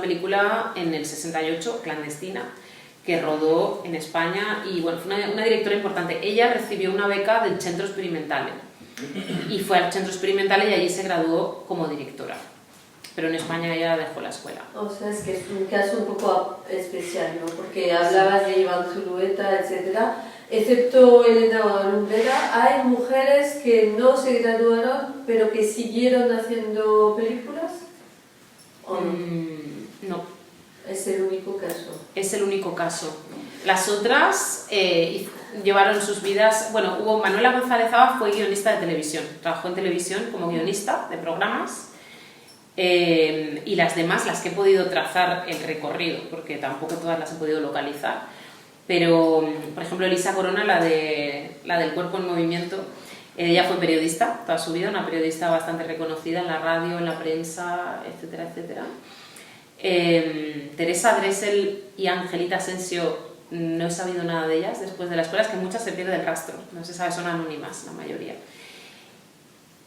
película en el 68, clandestina, que rodó en España y bueno, fue una directora importante. Ella recibió una beca del Centro Experimentale y fue al Centro Experimentale y allí se graduó como directora. Pero en España ella dejó la escuela. O sea, es que es un caso un poco especial, ¿no? Porque hablabas de Iván Zulueta, etcétera. Excepto Elena Lumbrera, hay mujeres que no se graduaron, pero que siguieron haciendo películas. ¿O no? No. Es el único caso. Es el único caso. Las otras llevaron sus vidas... Bueno, Manuela González Aba fue guionista de televisión. Trabajó en televisión como guionista de programas. Y las demás, las que he podido trazar el recorrido, porque tampoco todas las he podido localizar. Pero, por ejemplo, Elisa Corona, la del cuerpo en movimiento, ella fue periodista toda su vida, una periodista bastante reconocida en la radio, en la prensa, etcétera, etcétera. Teresa Dressel y Angelita Asensio, no he sabido nada de ellas después de la escuela, es que muchas se pierden el rastro, no se sabe, son anónimas la mayoría.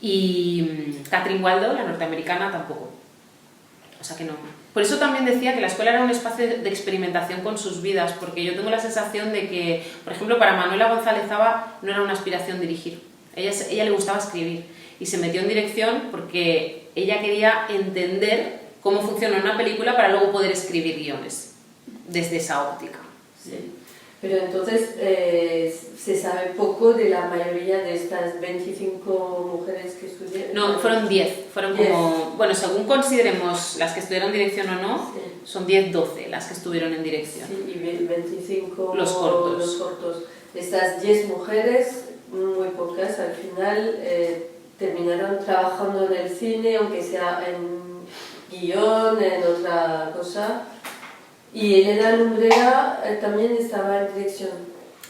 Y Catherine Waldo, la norteamericana, tampoco. O sea que no. Por eso también decía que la escuela era un espacio de experimentación con sus vidas, porque yo tengo la sensación de que, por ejemplo, para Manuela González Aba no era una aspiración dirigir. Ella le gustaba escribir y se metió en dirección porque ella quería entender cómo funciona una película para luego poder escribir guiones desde esa óptica. Sí. Pero entonces se sabe poco de la mayoría de estas 25 mujeres que estudiaron. No, fueron 10. Fueron como, bueno, según consideremos las que estudiaron dirección o no, sí. son 10-12 las que estuvieron en dirección. Sí, y 25 los cortos. Los cortos. De estas 10 mujeres, muy pocas al final terminaron trabajando en el cine, aunque sea en guión, en otra cosa. Y Elena Lumbreras también estaba en dirección.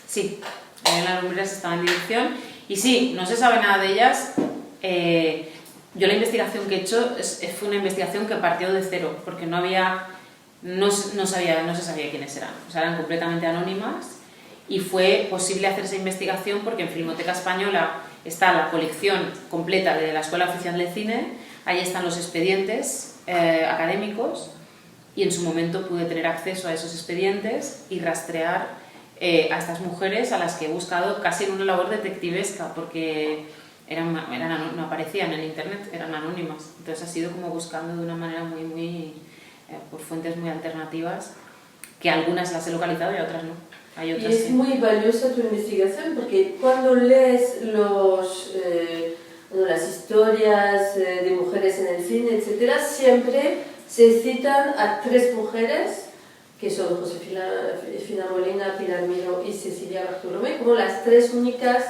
Sí, Elena Lumbreras estaba en dirección y sí, no se sabe nada de ellas. Yo la investigación que he hecho fue una investigación que partió de cero, porque no se sabía quiénes eran. O sea, eran completamente anónimas y fue posible hacer esa investigación porque en Filmoteca Española está la colección completa de la Escuela Oficial de Cine, ahí están los expedientes académicos. Y en su momento pude tener acceso a esos expedientes y rastrear a estas mujeres a las que he buscado casi en una labor detectivesca, porque no aparecían en internet, eran anónimas. Entonces ha sido como buscando de una manera por fuentes muy alternativas, que algunas las he localizado y otras no. Hay otras y es muy valiosa tu investigación, porque cuando lees las historias de mujeres en el cine, etc., siempre se citan a 3 mujeres, que son Josefina Molina, Pilar Miró y Cecilia Bartolomé, como las 3 únicas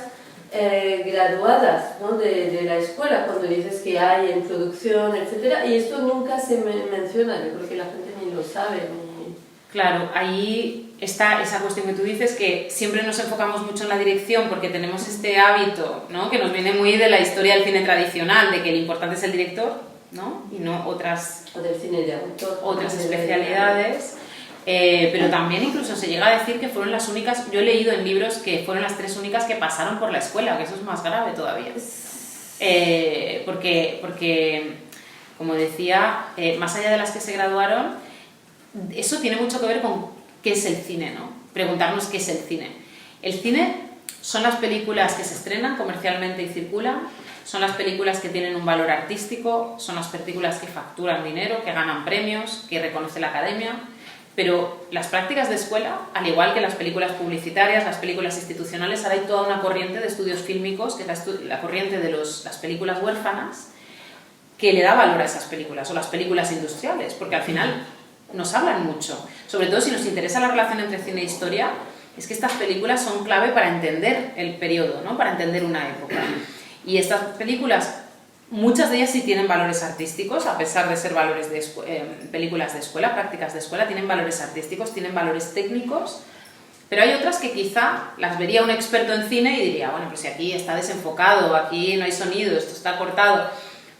graduadas, ¿no?, de la escuela, cuando dices que hay en producción, etc. Y esto nunca se menciona, yo creo que la gente ni lo sabe. Claro, ahí está esa cuestión que tú dices, que siempre nos enfocamos mucho en la dirección porque tenemos este hábito, ¿no?, que nos viene muy de la historia del cine tradicional, de que el importante es el director, ¿no?, y no otras, o del cine de autor, otras especialidades, pero también incluso se llega a decir que fueron las únicas, yo he leído en libros que fueron las 3 únicas que pasaron por la escuela, que eso es más grave todavía, porque como decía, más allá de las que se graduaron, eso tiene mucho que ver con qué es el cine, ¿no?, preguntarnos qué es el cine. El cine son las películas que se estrenan comercialmente y circulan, son las películas que tienen un valor artístico, son las películas que facturan dinero, que ganan premios, que reconoce la academia, pero las prácticas de escuela, al igual que las películas publicitarias, las películas institucionales, ahora hay toda una corriente de estudios fílmicos, que es la corriente de las películas huérfanas, que le da valor a esas películas, o las películas industriales, porque al final nos hablan mucho, sobre todo si nos interesa la relación entre cine e historia, es que estas películas son clave para entender el periodo, ¿no?, para entender una época. Y estas películas, muchas de ellas sí tienen valores artísticos, a pesar de ser películas de escuela, prácticas de escuela, tienen valores artísticos, tienen valores técnicos, pero hay otras que quizá las vería un experto en cine y diría, bueno, pues si aquí está desenfocado, aquí no hay sonido, esto está cortado.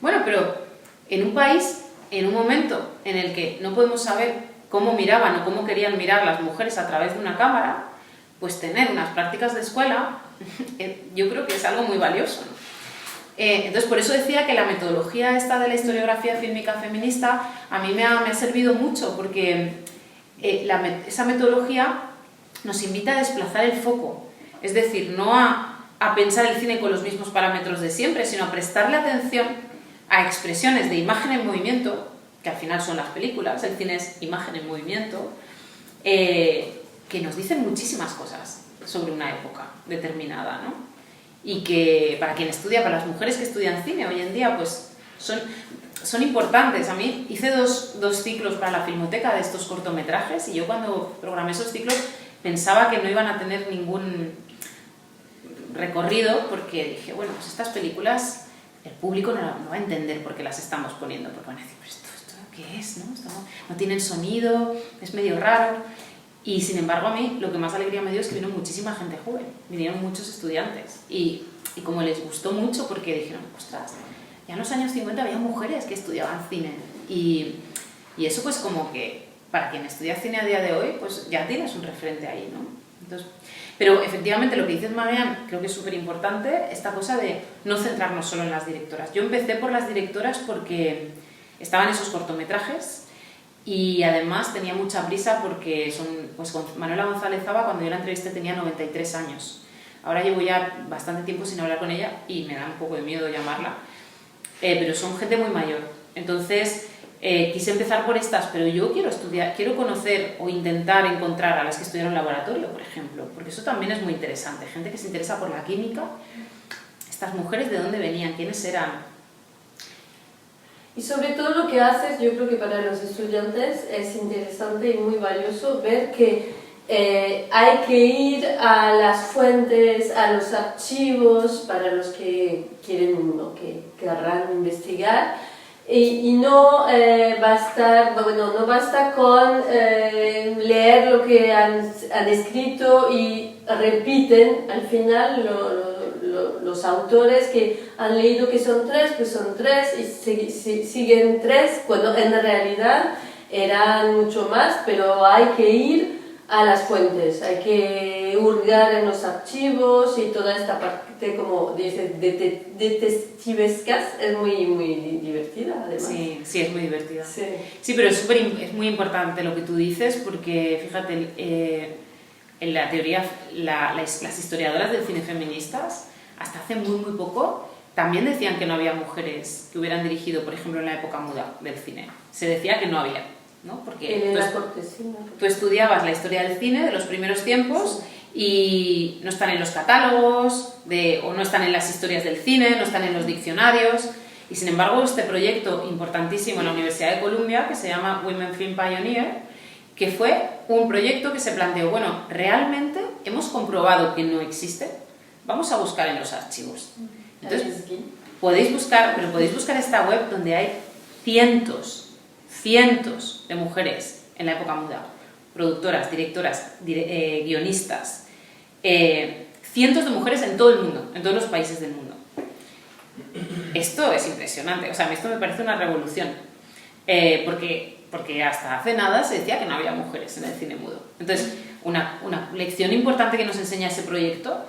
Bueno, pero en un país, en un momento en el que no podemos saber cómo miraban o cómo querían mirar las mujeres a través de una cámara, pues tener unas prácticas de escuela, yo creo que es algo muy valioso, ¿no? Entonces, por eso decía que la metodología esta de la historiografía fílmica feminista a mí me ha servido mucho, porque esa metodología nos invita a desplazar el foco, es decir, no a pensar el cine con los mismos parámetros de siempre, sino a prestarle atención a expresiones de imagen en movimiento, que al final son las películas, el cine es imagen en movimiento, que nos dicen muchísimas cosas sobre una época determinada, ¿no? Y que para quien estudia, para las mujeres que estudian cine hoy en día, pues son importantes. A mí hice dos ciclos para la Filmoteca de estos cortometrajes y yo cuando programé esos ciclos pensaba que no iban a tener ningún recorrido, porque dije, bueno, pues estas películas el público no va a entender por qué las estamos poniendo, porque van a decir, ¿esto qué es? ¿No? Esto no tienen sonido, es medio raro. Y sin embargo a mí lo que más alegría me dio es que vino muchísima gente joven, vinieron muchos estudiantes y como les gustó mucho porque dijeron, ostras, ya en los años 50 había mujeres que estudiaban cine y eso pues como que para quien estudia cine a día de hoy pues ya tienes un referente ahí, ¿no? Entonces, pero efectivamente lo que dices, Marian, creo que es súper importante esta cosa de no centrarnos solo en las directoras. Yo empecé por las directoras porque estaban esos cortometrajes y además tenía mucha prisa porque pues con Manuela González Zaba, cuando yo la entrevisté tenía 93 años. Ahora llevo ya bastante tiempo sin hablar con ella y me da un poco de miedo llamarla, pero son gente muy mayor. Entonces quise empezar por estas, pero yo quiero estudiar, quiero conocer o intentar encontrar a las que estudiaron laboratorio, por ejemplo, porque eso también es muy interesante. Gente que se interesa por la química, estas mujeres de dónde venían, quiénes eran. Y sobre todo lo que haces, yo creo que para los estudiantes es interesante y muy valioso ver que hay que ir a las fuentes, a los archivos para los que quieren o que querrán investigar. Y no no basta con leer lo que han escrito y repiten al final los autores que han leído que son tres, pues son tres y siguen tres, cuando en realidad eran mucho más, pero hay que ir a las fuentes, hay que hurgar en los archivos y toda esta parte como detectivescas es muy, muy divertida además. Sí, es muy divertida. Sí, pero es muy importante lo que tú dices porque, fíjate, en la teoría, las historiadoras del cine feministas, hasta hace muy poco, también decían que no había mujeres que hubieran dirigido, por ejemplo, en la época muda del cine. Se decía que no había. ¿No? Porque tú estudiabas la historia del cine de los primeros tiempos y no están en los catálogos o no están en las historias del cine, no están en los diccionarios y sin embargo este proyecto importantísimo en la Universidad de Columbia que se llama Women Film Pioneer, que fue un proyecto que se planteó, bueno, realmente hemos comprobado que no existe, vamos a buscar en los archivos. Entonces podéis buscar esta web donde hay cientos de mujeres en la época muda, productoras, directoras, guionistas, cientos de mujeres en todo el mundo, en todos los países del mundo. Esto es impresionante, o sea, esto me parece una revolución, porque hasta hace nada se decía que no había mujeres en el cine mudo. Entonces, una lección importante que nos enseña ese proyecto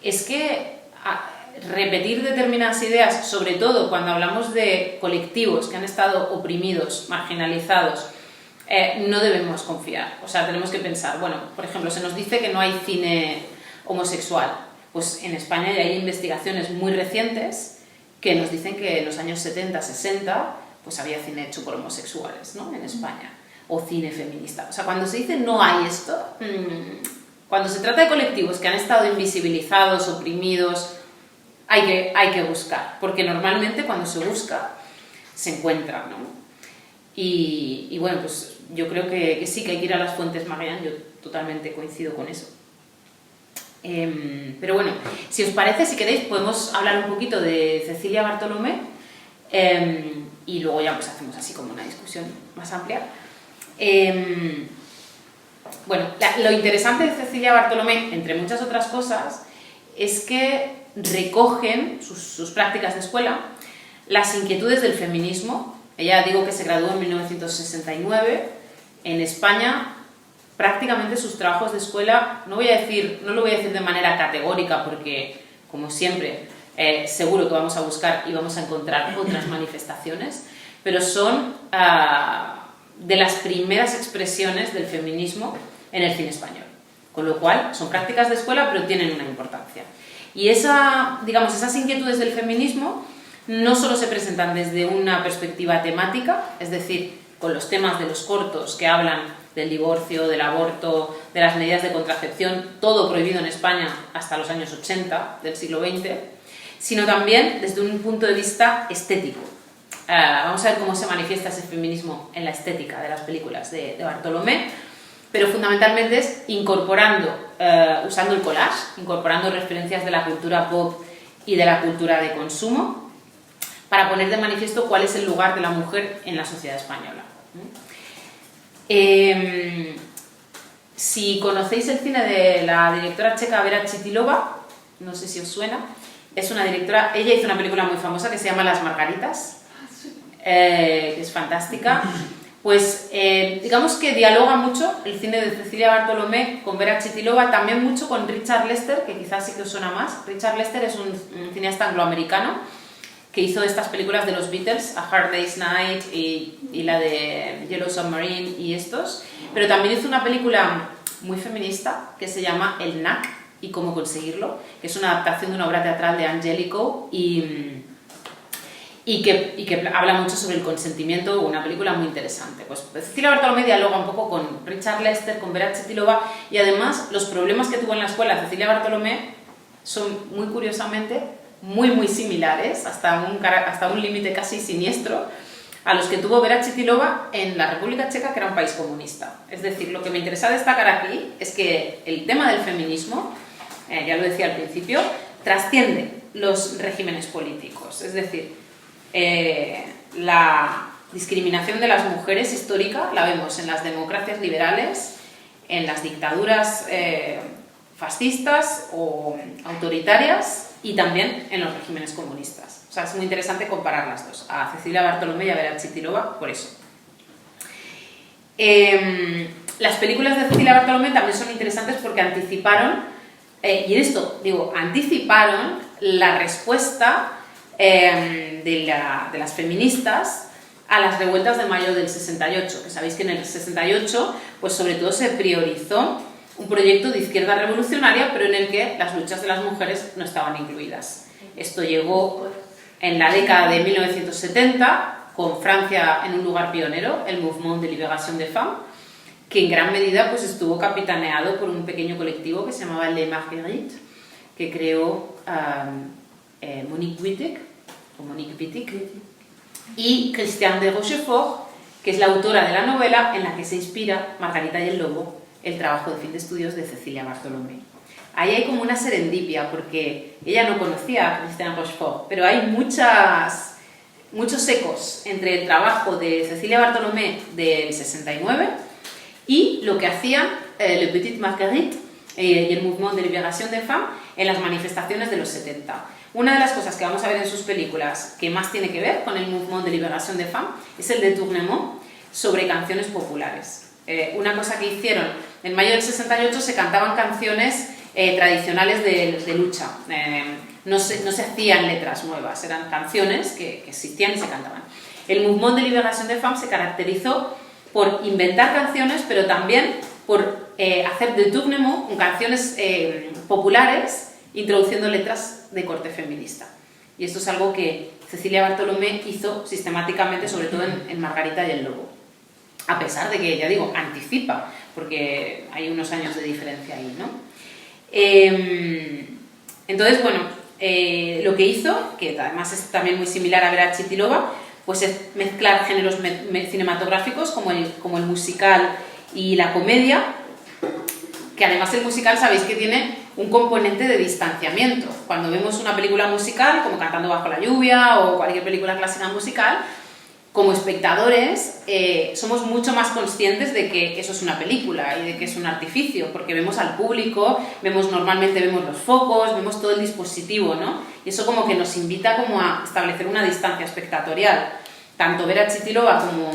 es que repetir determinadas ideas, sobre todo cuando hablamos de colectivos que han estado oprimidos, marginalizados, no debemos confiar. O sea, tenemos que pensar, bueno, por ejemplo, se nos dice que no hay cine homosexual. Pues en España ya hay investigaciones muy recientes que nos dicen que en los años 70, 60, pues había cine hecho por homosexuales, ¿no? En España. O cine feminista. O sea, cuando se dice no hay esto, cuando se trata de colectivos que han estado invisibilizados, oprimidos, hay que buscar, porque normalmente cuando se busca, se encuentra, ¿no? Y bueno, pues yo creo que sí que hay que ir a las fuentes, Marian, yo totalmente coincido con eso. Pero bueno, si os parece, si queréis, podemos hablar un poquito de Cecilia Bartolomé y luego ya pues hacemos así como una discusión más amplia. Bueno, lo interesante de Cecilia Bartolomé, entre muchas otras cosas, es que recogen sus prácticas de escuela las inquietudes del feminismo. Ella, digo que se graduó en 1969. En España, prácticamente sus trabajos de escuela, no lo voy a decir de manera categórica porque, como siempre, seguro que vamos a buscar y vamos a encontrar otras manifestaciones, pero son de las primeras expresiones del feminismo en el cine español. Con lo cual, son prácticas de escuela, pero tienen una importancia. Y esas inquietudes del feminismo no solo se presentan desde una perspectiva temática, es decir, con los temas de los cortos que hablan del divorcio, del aborto, de las medidas de contracepción, todo prohibido en España hasta los años 80 del siglo XX, sino también desde un punto de vista estético. Vamos a ver cómo se manifiesta ese feminismo en la estética de las películas de Bartolomé, pero fundamentalmente es usando el collage, incorporando referencias de la cultura pop y de la cultura de consumo, para poner de manifiesto cuál es el lugar de la mujer en la sociedad española. Si conocéis el cine de la directora checa Vera Chytilova, no sé si os suena, es una directora, ella hizo una película muy famosa que se llama Las Margaritas, que es fantástica. Pues digamos que dialoga mucho el cine de Cecilia Bartolomé con Vera Chytilova, también mucho con Richard Lester, que quizás sí que os suena más. Richard Lester es un cineasta angloamericano que hizo estas películas de los Beatles, A Hard Day's Night y la de Yellow Submarine y estos, pero también hizo una película muy feminista que se llama El Knack y cómo conseguirlo, que es una adaptación de una obra teatral de Angelico y y que habla mucho sobre el consentimiento, una película muy interesante. Pues Cecilia Bartolomé dialoga un poco con Richard Lester, con Vera Chytilova, y además los problemas que tuvo en la escuela Cecilia Bartolomé son, muy curiosamente, muy similares, hasta un límite casi siniestro, a los que tuvo Vera Chytilova en la República Checa, que era un país comunista. Es decir, lo que me interesa destacar aquí es que el tema del feminismo, ya lo decía al principio, trasciende los regímenes políticos. Es decir, la discriminación de las mujeres histórica la vemos en las democracias liberales, en las dictaduras fascistas o autoritarias y también en los regímenes comunistas. O sea, es muy interesante comparar las dos, a Cecilia Bartolomé y a Vera Chytilova, por eso. Las películas de Cecilia Bartolomé también son interesantes porque anticiparon, y en esto digo, anticiparon la respuesta de las feministas a las revueltas de mayo del 68, que sabéis que en el 68 pues sobre todo se priorizó un proyecto de izquierda revolucionaria, pero en el que las luchas de las mujeres no estaban incluidas. Esto llegó en la década de 1970, con Francia en un lugar pionero, el Mouvement de Libération des Femmes, que en gran medida pues estuvo capitaneado por un pequeño colectivo que se llamaba Les Marguerites, que creó Monique Wittig, y Christiane de Rochefort, que es la autora de la novela en la que se inspira Margarita y el Lobo, el trabajo de fin de estudios de Cecilia Bartolomé. Ahí hay como una serendipia, porque ella no conocía a Christiane Rochefort, pero hay muchos ecos entre el trabajo de Cecilia Bartolomé del 69 y lo que hacían Le Petit Marguerite y el Mouvement de Libération des Femmes en las manifestaciones de los 70. Una de las cosas que vamos a ver en sus películas que más tiene que ver con el Mouvement de Libération des Femmes es el détournement sobre canciones populares. Una cosa que hicieron en mayo del 68, se cantaban canciones tradicionales de lucha. No se hacían letras nuevas, eran canciones que existían y se cantaban. El Mouvement de Libération des Femmes se caracterizó por inventar canciones, pero también por hacer détournement con canciones populares, introduciendo letras de corte feminista. Y esto es algo que Cecilia Bartolomé hizo sistemáticamente, sobre todo en Margarita y el Lobo. A pesar de que, ya digo, anticipa, porque hay unos años de diferencia ahí, ¿no? Entonces, bueno, lo que hizo, que además es también muy similar a Vera Chytilova, pues es mezclar géneros cinematográficos como el musical y la comedia, que además el musical sabéis que tiene un componente de distanciamiento. Cuando vemos una película musical, como Cantando bajo la lluvia o cualquier película clásica musical, como espectadores somos mucho más conscientes de que eso es una película y de que es un artificio, porque vemos al público, normalmente vemos los focos, vemos todo el dispositivo, ¿no? Y eso como que nos invita como a establecer una distancia espectatorial. Tanto Vera Chytilova como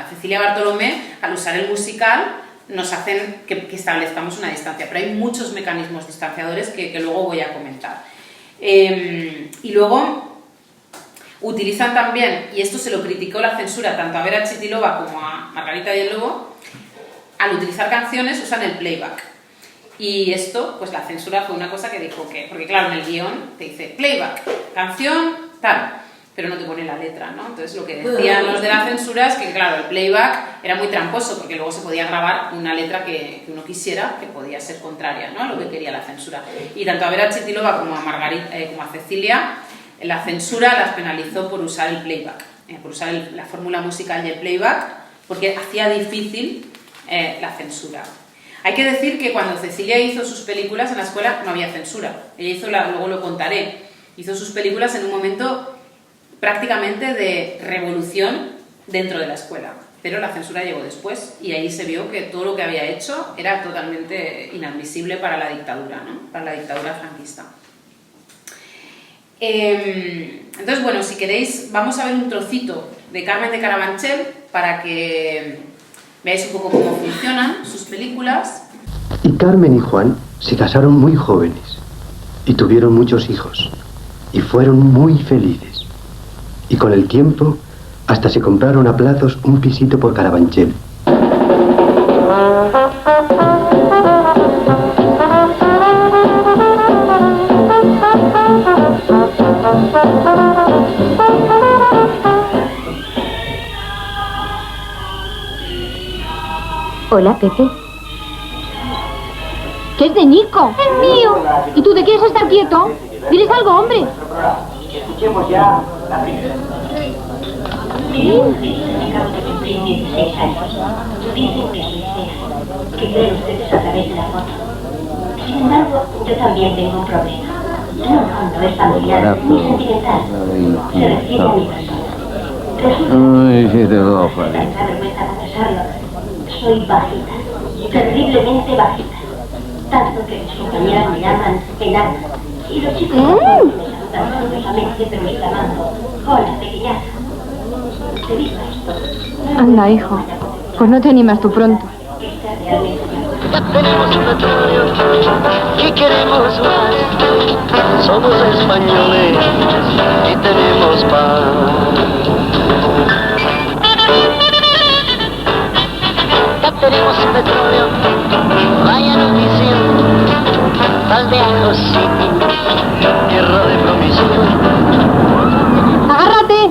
Cecilia Bartolomé, al usar el musical, nos hacen que establezcamos una distancia, pero hay muchos mecanismos distanciadores que luego voy a comentar. Y luego utilizan también, y esto se lo criticó la censura tanto a Vera Chytilova como a Margarita y el Lobo, al utilizar canciones usan el playback. Y esto, pues la censura fue una cosa que dijo que, porque claro, en el guión te dice playback, canción, tal, pero no te pone la letra, ¿no? Entonces lo que decían los de la censura es que, claro, el playback era muy tramposo, porque luego se podía grabar una letra que uno quisiera, que podía ser contraria, ¿no?, a lo que quería la censura. Y tanto a Vera Chytilova como a Margarita, como a Cecilia, la censura las penalizó por usar el playback, por usar la fórmula musical del playback, porque hacía difícil la censura. Hay que decir que cuando Cecilia hizo sus películas en la escuela no había censura. Ella hizo, luego lo contaré, hizo sus películas en un momento prácticamente de revolución dentro de la escuela, pero la censura llegó después y ahí se vio que todo lo que había hecho era totalmente inadmisible para la dictadura, ¿no?, para la dictadura franquista. Entonces, bueno, si queréis, vamos a ver un trocito de Carmen de Carabanchel para que veáis un poco cómo funcionan sus películas. Y Carmen y Juan se casaron muy jóvenes y tuvieron muchos hijos y fueron muy felices. Y con el tiempo hasta se compraron a plazos un pisito por Carabanchel. Hola, Pepe. ¿Qué es de Nico? ¡Es mío! ¿Y tú te quieres estar quieto? ¿Diles algo, hombre? Escuchemos ya la primera. ¿Qué creen ustedes a través de la foto? Sin embargo, yo también tengo un problema. No es familiar ni sentimental. Se refiere a mi persona. Resulta, tanta vergüenza confesarlo, soy bajita, terriblemente bajita. Tanto que mis compañeras me llaman enana. Y los chicos me saludan calurosamente, pero exclamando: hola, pequeñaza. ¿Te visto esto? Anda, hijo. Pues no te animas tú pronto. Ya tenemos petróleo y queremos más. Somos españoles y tenemos paz. Ya tenemos petróleo, vaya notición. Valdeajo City, tierra de promisión. ¡Agárrate!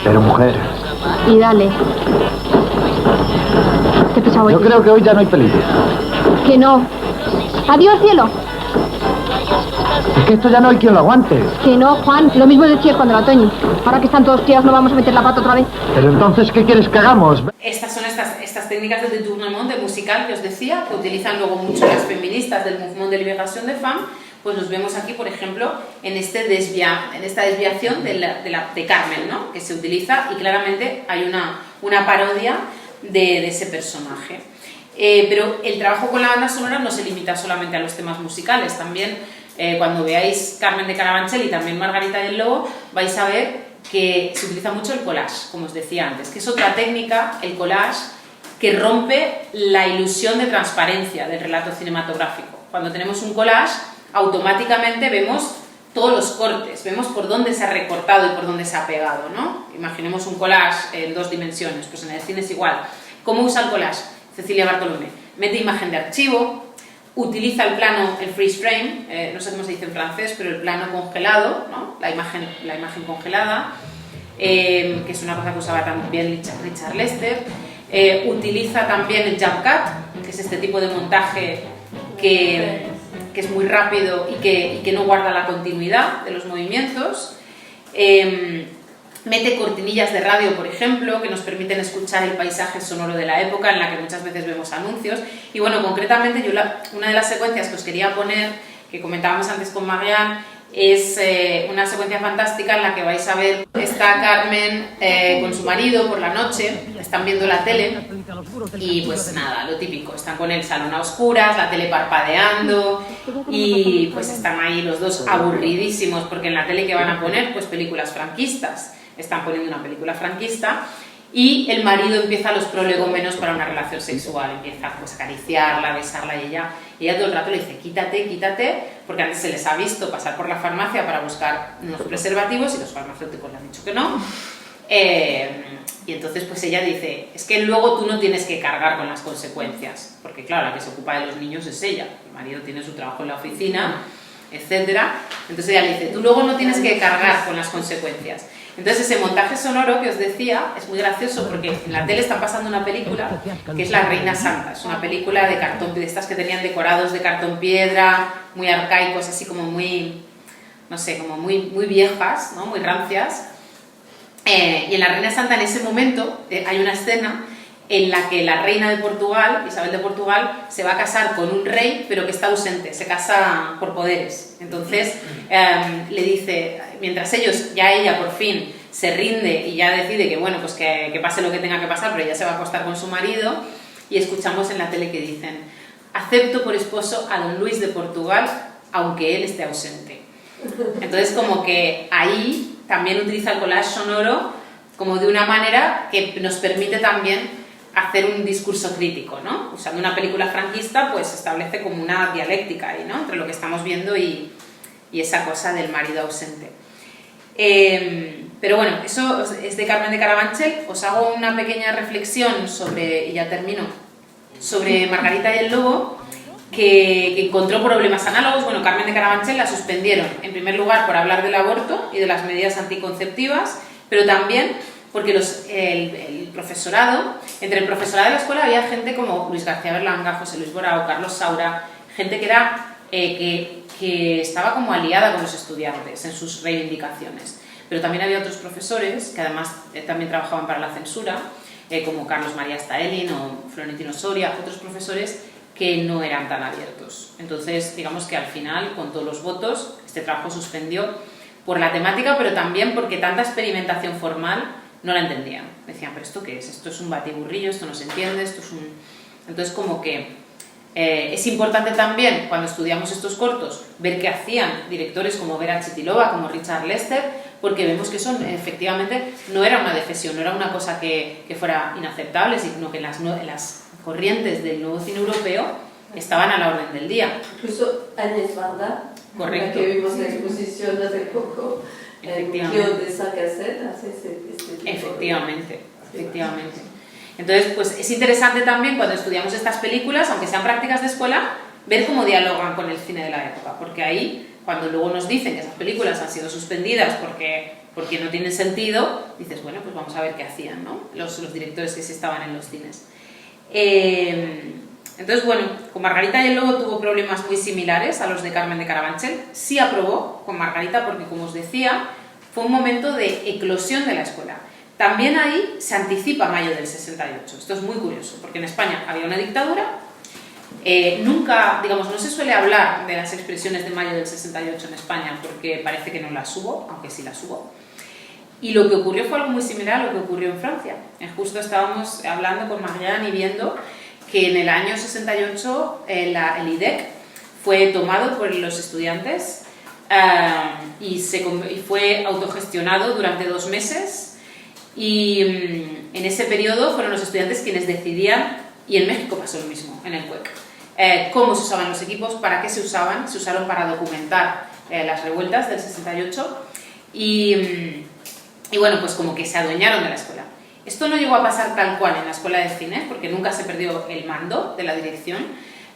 Pero mujer, Y dale. Qué pesado yo eres. creo que hoy ya no hay peligro. Que no. Adiós, cielo. Es que esto ya no hay quien lo aguante. Que no, Juan. Lo mismo decías cuando era otoño. Ahora que están todos tirados no vamos a meter la pata otra vez. Pero entonces, ¿qué quieres que hagamos? Estas son estas técnicas de détournement, de musical que os decía, que utilizan luego mucho las feministas del Mouvement de Libération des Femmes. Pues los vemos aquí, por ejemplo, en esta desviación de Carmen, ¿no? Que se utiliza y claramente hay una parodia de ese personaje. Pero el trabajo con la banda sonora no se limita solamente a los temas musicales, también cuando veáis Carmen de Carabanchel y también Margarita y el Lobo, vais a ver que se utiliza mucho el collage, como os decía antes, que es otra técnica, el collage, que rompe la ilusión de transparencia del relato cinematográfico. Cuando tenemos un collage, automáticamente vemos todos los cortes, vemos por dónde se ha recortado y por dónde se ha pegado, ¿no? Imaginemos un collage en 2 dimensiones, pues en el cine es igual. ¿Cómo usa el collage? Cecilia Bartolomé. Mete imagen de archivo, utiliza el plano, el freeze frame, no sé cómo se dice en francés, pero el plano congelado, ¿no? La imagen congelada, que es una cosa que usaba también Richard Lester. Utiliza también el jump cut, que es este tipo de montaje que es muy rápido y que no guarda la continuidad de los movimientos. Mete cortinillas de radio, por ejemplo, que nos permiten escuchar el paisaje sonoro de la época en la que muchas veces vemos anuncios. Y bueno, concretamente, una de las secuencias que os quería poner, que comentábamos antes con Marianne, es una secuencia fantástica en la que vais a ver, está Carmen con su marido por la noche, están viendo la tele y pues nada, lo típico, están con el salón a oscuras, la tele parpadeando y pues están ahí los dos aburridísimos porque en la tele que van a poner pues películas franquistas, están poniendo una película franquista y el marido empieza los prolegómenos para una relación sexual, empieza pues a acariciarla, a besarla y ella todo el rato le dice quítate, quítate, porque antes se les ha visto pasar por la farmacia para buscar unos preservativos y los farmacéuticos le han dicho que no. Y entonces pues ella dice, es que luego tú no tienes que cargar con las consecuencias, porque claro, la que se ocupa de los niños es ella, el marido tiene su trabajo en la oficina, etcétera. Entonces ella le dice, tú luego no tienes que cargar con las consecuencias. Entonces ese montaje sonoro que os decía es muy gracioso porque en la tele está pasando una película que es La Reina Santa, es una película de cartón, de estas que tenían decorados de cartón piedra, muy arcaicos, así como muy, no sé, como muy viejas, ¿no? Muy rancias. Y en La Reina Santa en ese momento hay una escena en la que la reina de Portugal, Isabel de Portugal, se va a casar con un rey pero que está ausente, se casa por poderes. Entonces le dice, mientras ella por fin se rinde y ya decide que bueno, pues que pase lo que tenga que pasar, pero ella se va a acostar con su marido y escuchamos en la tele que dicen, acepto por esposo a don Luis de Portugal aunque él esté ausente. Entonces como que ahí también utiliza el collage sonoro como de una manera que nos permite también hacer un discurso crítico, ¿no? Usando una película franquista, pues establece como una dialéctica ahí, ¿no? Entre lo que estamos viendo y esa cosa del marido ausente. Pero bueno, eso es de Carmen de Carabanchel. Os hago una pequeña reflexión sobre, y ya termino, sobre Margarita y el Lobo, que encontró problemas análogos. Bueno, Carmen de Carabanchel la suspendieron, en primer lugar, por hablar del aborto y de las medidas anticonceptivas, pero también porque el profesorado, entre el profesorado de la escuela había gente como Luis García Berlanga, José Luis Borao, Carlos Saura, gente que era que estaba como aliada con los estudiantes en sus reivindicaciones. Pero también había otros profesores que además también trabajaban para la censura, como Carlos María Staelin o Florentino Soria, otros profesores que no eran tan abiertos. Entonces, digamos que al final, con todos los votos, este trabajo suspendió por la temática, pero también porque tanta experimentación formal no la entendían. Decían, ¿pero esto qué es? Esto es un batiburrillo, esto no se entiende, esto es un... Entonces, como que es importante también, cuando estudiamos estos cortos, ver qué hacían directores como Vera Chitilova, como Richard Lester, porque vemos que son, efectivamente, no era una defesión, no era una cosa que fuera inaceptable, sino que las corrientes del nuevo cine europeo estaban a la orden del día. Incluso Agnès Varda, correcto, que vimos la exposición hace poco, efectivamente, de Saint-Cassette, hace este tipo efectivamente. Entonces, pues es interesante también cuando estudiamos estas películas, aunque sean prácticas de escuela, ver cómo dialogan con el cine de la época, porque ahí, cuando luego nos dicen que esas películas han sido suspendidas porque no tienen sentido, dices, bueno, pues vamos a ver qué hacían, ¿no? Los directores que sí estaban en los cines. Entonces, bueno, con Margarita y el Lobo tuvo problemas muy similares a los de Carmen de Carabanchel. Sí aprobó con Margarita porque, como os decía, fue un momento de eclosión de la escuela. También ahí se anticipa mayo del 68. Esto es muy curioso, porque en España había una dictadura. Nunca, digamos, no se suele hablar de las expresiones de mayo del 68 en España porque parece que no las hubo, aunque sí las hubo. Y lo que ocurrió fue algo muy similar a lo que ocurrió en Francia. Justo estábamos hablando con Marianne y viendo que en el año 68 el IDEC fue tomado por los estudiantes y fue autogestionado durante 2 meses. Y en ese periodo fueron los estudiantes quienes decidían, y en México pasó lo mismo, en el CUEC, cómo se usaban los equipos, para qué se usaban. Se usaron para documentar las revueltas del 68 y bueno, pues como que se adueñaron de la escuela. Esto no llegó a pasar tal cual en la escuela de cine, porque nunca se perdió el mando de la dirección,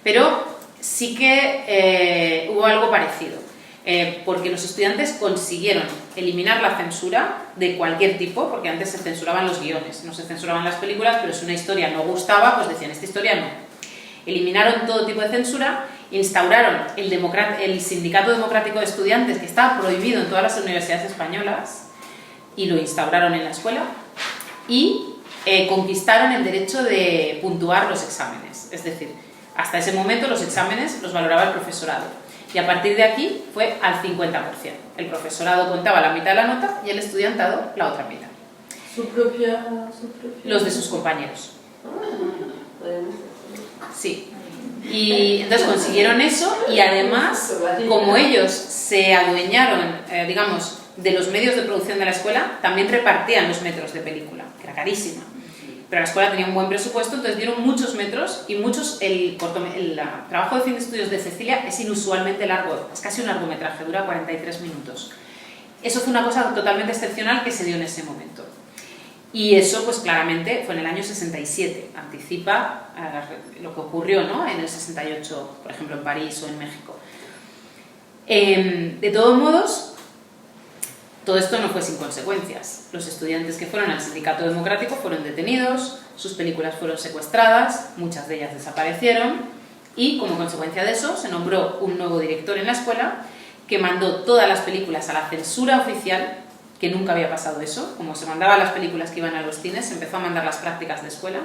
pero sí que hubo algo parecido. Porque los estudiantes consiguieron eliminar la censura de cualquier tipo, porque antes se censuraban los guiones, no se censuraban las películas, pero si una historia no gustaba, pues decían, esta historia no. Eliminaron todo tipo de censura, instauraron el Sindicato Democrático de Estudiantes, que estaba prohibido en todas las universidades españolas, y lo instauraron en la escuela, y conquistaron el derecho de puntuar los exámenes. Es decir, hasta ese momento los exámenes los valoraba el profesorado. Y a partir de aquí fue al 50%. El profesorado contaba la mitad de la nota y el estudiantado la otra mitad. ¿Su propia? Los de sus compañeros. Sí. Y entonces consiguieron eso y además, como ellos se adueñaron, digamos, de los medios de producción de la escuela, también repartían los metros de película, que era carísima. Pero la escuela tenía un buen presupuesto, entonces dieron muchos metros y el trabajo de fin de estudios de Cecilia es inusualmente largo, es casi un largometraje, dura 43 minutos. Eso fue una cosa totalmente excepcional que se dio en ese momento. Y eso, pues claramente, fue en el año 67, anticipa lo que ocurrió, ¿no?, en el 68, por ejemplo, en París o en México. De todos modos, todo esto no fue sin consecuencias. Los estudiantes que fueron al Sindicato Democrático fueron detenidos, sus películas fueron secuestradas, muchas de ellas desaparecieron y, como consecuencia de eso, se nombró un nuevo director en la escuela que mandó todas las películas a la censura oficial, que nunca había pasado eso. Como se mandaban las películas que iban a los cines, se empezó a mandar las prácticas de escuela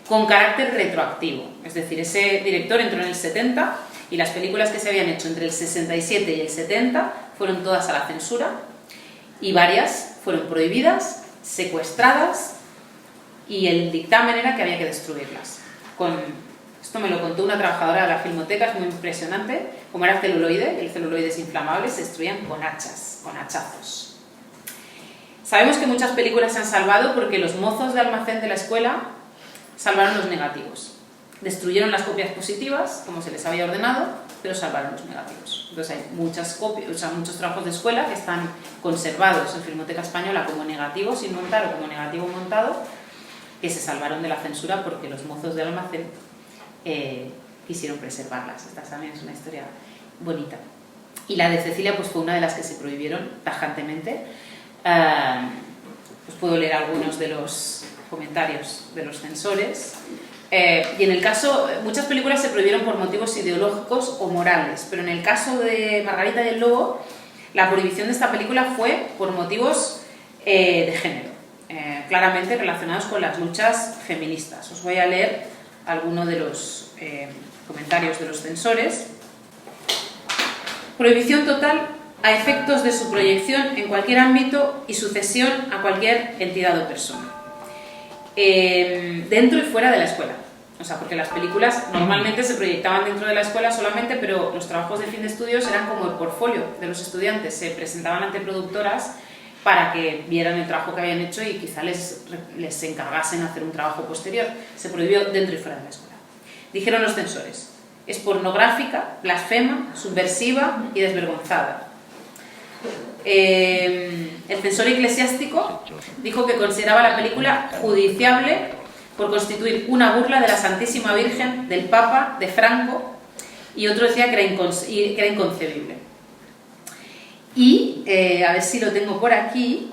con carácter retroactivo. Es decir, ese director entró en el 70 y las películas que se habían hecho entre el 67 y el 70 fueron todas a la censura. Y varias fueron prohibidas, secuestradas, y el dictamen era que había que destruirlas. Esto me lo contó una trabajadora de la Filmoteca, es muy impresionante, como era celuloide, y el celuloide es inflamable, se destruían con hachas, con hachazos. Sabemos que muchas películas se han salvado porque los mozos de almacén de la escuela salvaron los negativos. Destruyeron las copias positivas, como se les había ordenado, pero salvaron los negativos. Entonces hay muchas copias, o sea, muchos trabajos de escuela que están conservados en Filmoteca Española como negativos sin montar o como negativo montado, que se salvaron de la censura porque los mozos del almacén quisieron preservarlas. Esta también es una historia bonita. Y la de Cecilia pues fue una de las que se prohibieron tajantemente, pues puedo leer algunos de los comentarios de los censores. Y en el caso, muchas películas se prohibieron por motivos ideológicos o morales, pero en el caso de Margarita y el Lobo, la prohibición de esta película fue por motivos de género, claramente relacionados con las luchas feministas. Os voy a leer algunos de los comentarios de los censores. Prohibición total a efectos de su proyección en cualquier ámbito y sucesión a cualquier entidad o persona. Dentro y fuera de la escuela. O sea, porque las películas normalmente se proyectaban dentro de la escuela solamente, pero los trabajos de fin de estudios eran como el portfolio de los estudiantes. Se presentaban ante productoras para que vieran el trabajo que habían hecho y quizá les encargasen hacer un trabajo posterior. Se prohibió dentro y fuera de la escuela. Dijeron los censores: es pornográfica, blasfema, subversiva y desvergonzada. El censor eclesiástico dijo que consideraba la película judiciable por constituir una burla de la Santísima Virgen, del Papa, de Franco, y otro decía que era inconcebible. Y, a ver si lo tengo por aquí,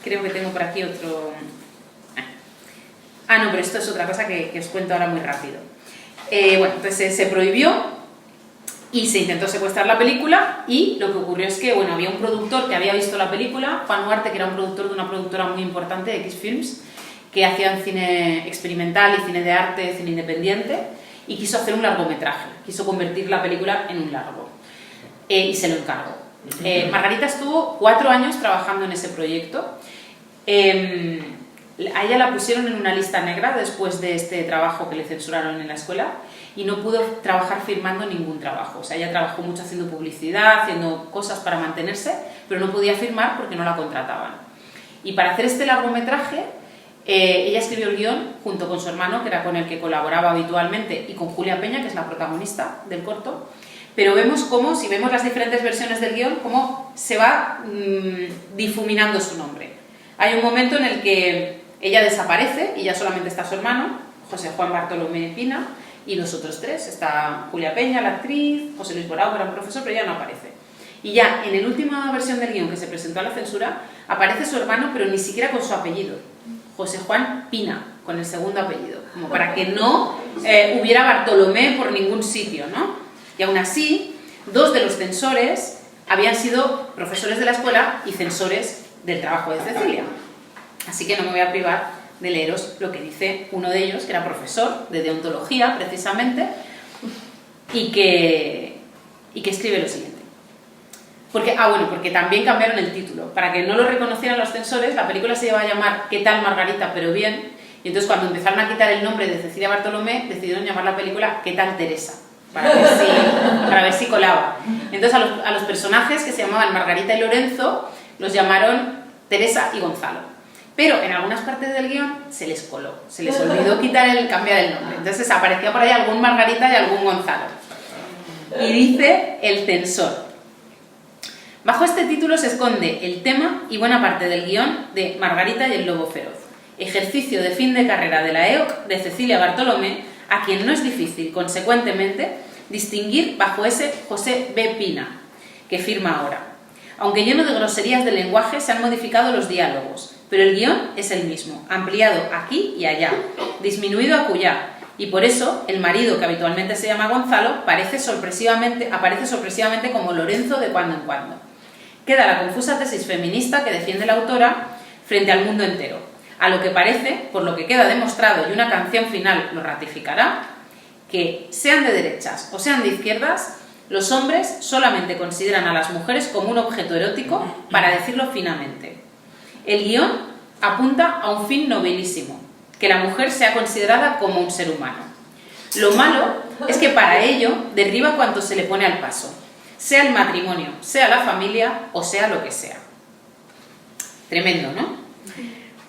creo que tengo por aquí otro... no, pero esto es otra cosa que os cuento ahora muy rápido. Bueno, entonces se prohibió y se intentó secuestrar la película, y lo que ocurrió es que, bueno, había un productor que había visto la película, Juan Huarte, que era un productor de una productora muy importante, de X-Films, que hacían cine experimental y cine de arte, cine independiente, y quiso hacer un largometraje, quiso convertir la película en un largo, y se lo encargó. Margarita estuvo 4 años trabajando en ese proyecto. A ella la pusieron en una lista negra después de este trabajo que le censuraron en la escuela, y no pudo trabajar firmando ningún trabajo. O sea, ella trabajó mucho haciendo publicidad, haciendo cosas para mantenerse, pero no podía firmar porque no la contrataban. Y para hacer este largometraje, ella escribió el guión junto con su hermano, que era con el que colaboraba habitualmente, y con Julia Peña, que es la protagonista del corto. Pero vemos cómo, si vemos las diferentes versiones del guión, cómo se va difuminando su nombre. Hay un momento en el que ella desaparece y ya solamente está su hermano, José Juan Bartolomé Pina, y los otros 3. Está Julia Peña, la actriz, José Luis Borao, que era un profesor, pero ella no aparece. Y ya en la última versión del guión que se presentó a la censura, aparece su hermano, pero ni siquiera con su apellido, José Juan Pina, con el segundo apellido, como para que no hubiera Bartolomé por ningún sitio, ¿no? Y aún así, 2 de los censores habían sido profesores de la escuela y censores del trabajo de Cecilia. Así que no me voy a privar de leeros lo que dice uno de ellos, que era profesor de deontología, precisamente, y que escribe lo siguiente. Porque también cambiaron el título. Para que no lo reconocieran los censores, la película se iba a llamar ¿Qué tal Margarita, pero bien? Y entonces, cuando empezaron a quitar el nombre de Cecilia Bartolomé, decidieron llamar la película ¿Qué tal Teresa? Para ver si colaba. Entonces, a los personajes que se llamaban Margarita y Lorenzo, los llamaron Teresa y Gonzalo. Pero en algunas partes del guión se les coló, se les olvidó cambiar el nombre. Entonces aparecía por ahí algún Margarita y algún Gonzalo. Y dice el censor: bajo este título se esconde el tema y buena parte del guión de Margarita y el Lobo Feroz, ejercicio de fin de carrera de la EOC de Cecilia Bartolomé, a quien no es difícil, consecuentemente, distinguir bajo ese José B. Pina, que firma ahora. Aunque lleno de groserías del lenguaje, se han modificado los diálogos, pero el guión es el mismo, ampliado aquí y allá, disminuido acullá, y por eso el marido, que habitualmente se llama Gonzalo, aparece sorpresivamente como Lorenzo de cuando en cuando. Queda la confusa tesis feminista que defiende la autora frente al mundo entero, a lo que parece, por lo que queda demostrado y una canción final lo ratificará, que sean de derechas o sean de izquierdas, los hombres solamente consideran a las mujeres como un objeto erótico, para decirlo finamente. El guión apunta a un fin nobilísimo, que la mujer sea considerada como un ser humano. Lo malo es que para ello derriba cuanto se le pone al paso, sea el matrimonio, sea la familia o sea lo que sea. Tremendo, ¿no?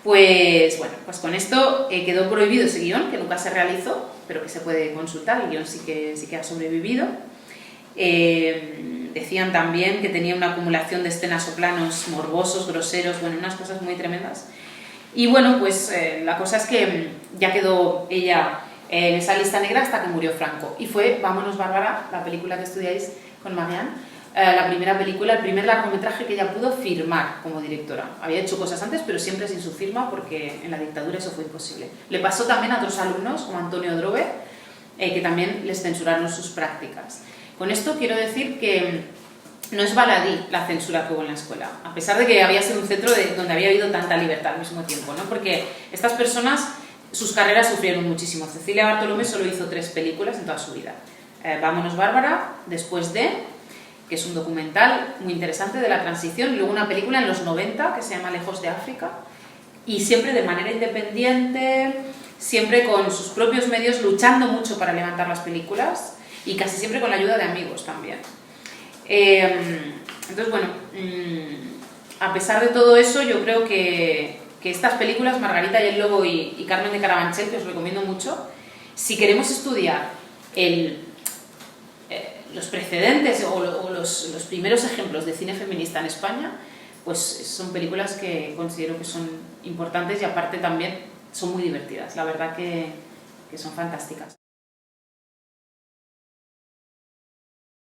Pues bueno, pues con esto quedó prohibido ese guión, que nunca se realizó, pero que se puede consultar. El guión sí que ha sobrevivido. Decían también que tenía una acumulación de escenas o planos morbosos, groseros, bueno, unas cosas muy tremendas. Y bueno, pues la cosa es que ya quedó ella en esa lista negra hasta que murió Franco. Y fue Vámonos Bárbara, la película que estudiáis con Marianne, la primera película, el primer largometraje que ella pudo firmar como directora. Había hecho cosas antes, pero siempre sin su firma, porque en la dictadura eso fue imposible. Le pasó también a otros alumnos, como Antonio Drobe, que también les censuraron sus prácticas. Con esto quiero decir que no es baladí la censura que hubo en la escuela, a pesar de que había sido un centro donde había habido tanta libertad al mismo tiempo, ¿no? Porque estas personas, sus carreras sufrieron muchísimo. Cecilia Bartolomé solo hizo 3 películas en toda su vida. Vámonos Bárbara, Después de, que es un documental muy interesante de la transición, y luego una película en los 90 que se llama Lejos de África, y siempre de manera independiente, siempre con sus propios medios, luchando mucho para levantar las películas y casi siempre con la ayuda de amigos también. Entonces, bueno, a pesar de todo eso, yo creo que estas películas, Margarita y el Lobo y Carmen de Carabanchel, que os recomiendo mucho, si queremos estudiar los precedentes o los primeros ejemplos de cine feminista en España, pues son películas que considero que son importantes y aparte también son muy divertidas. La verdad que son fantásticas.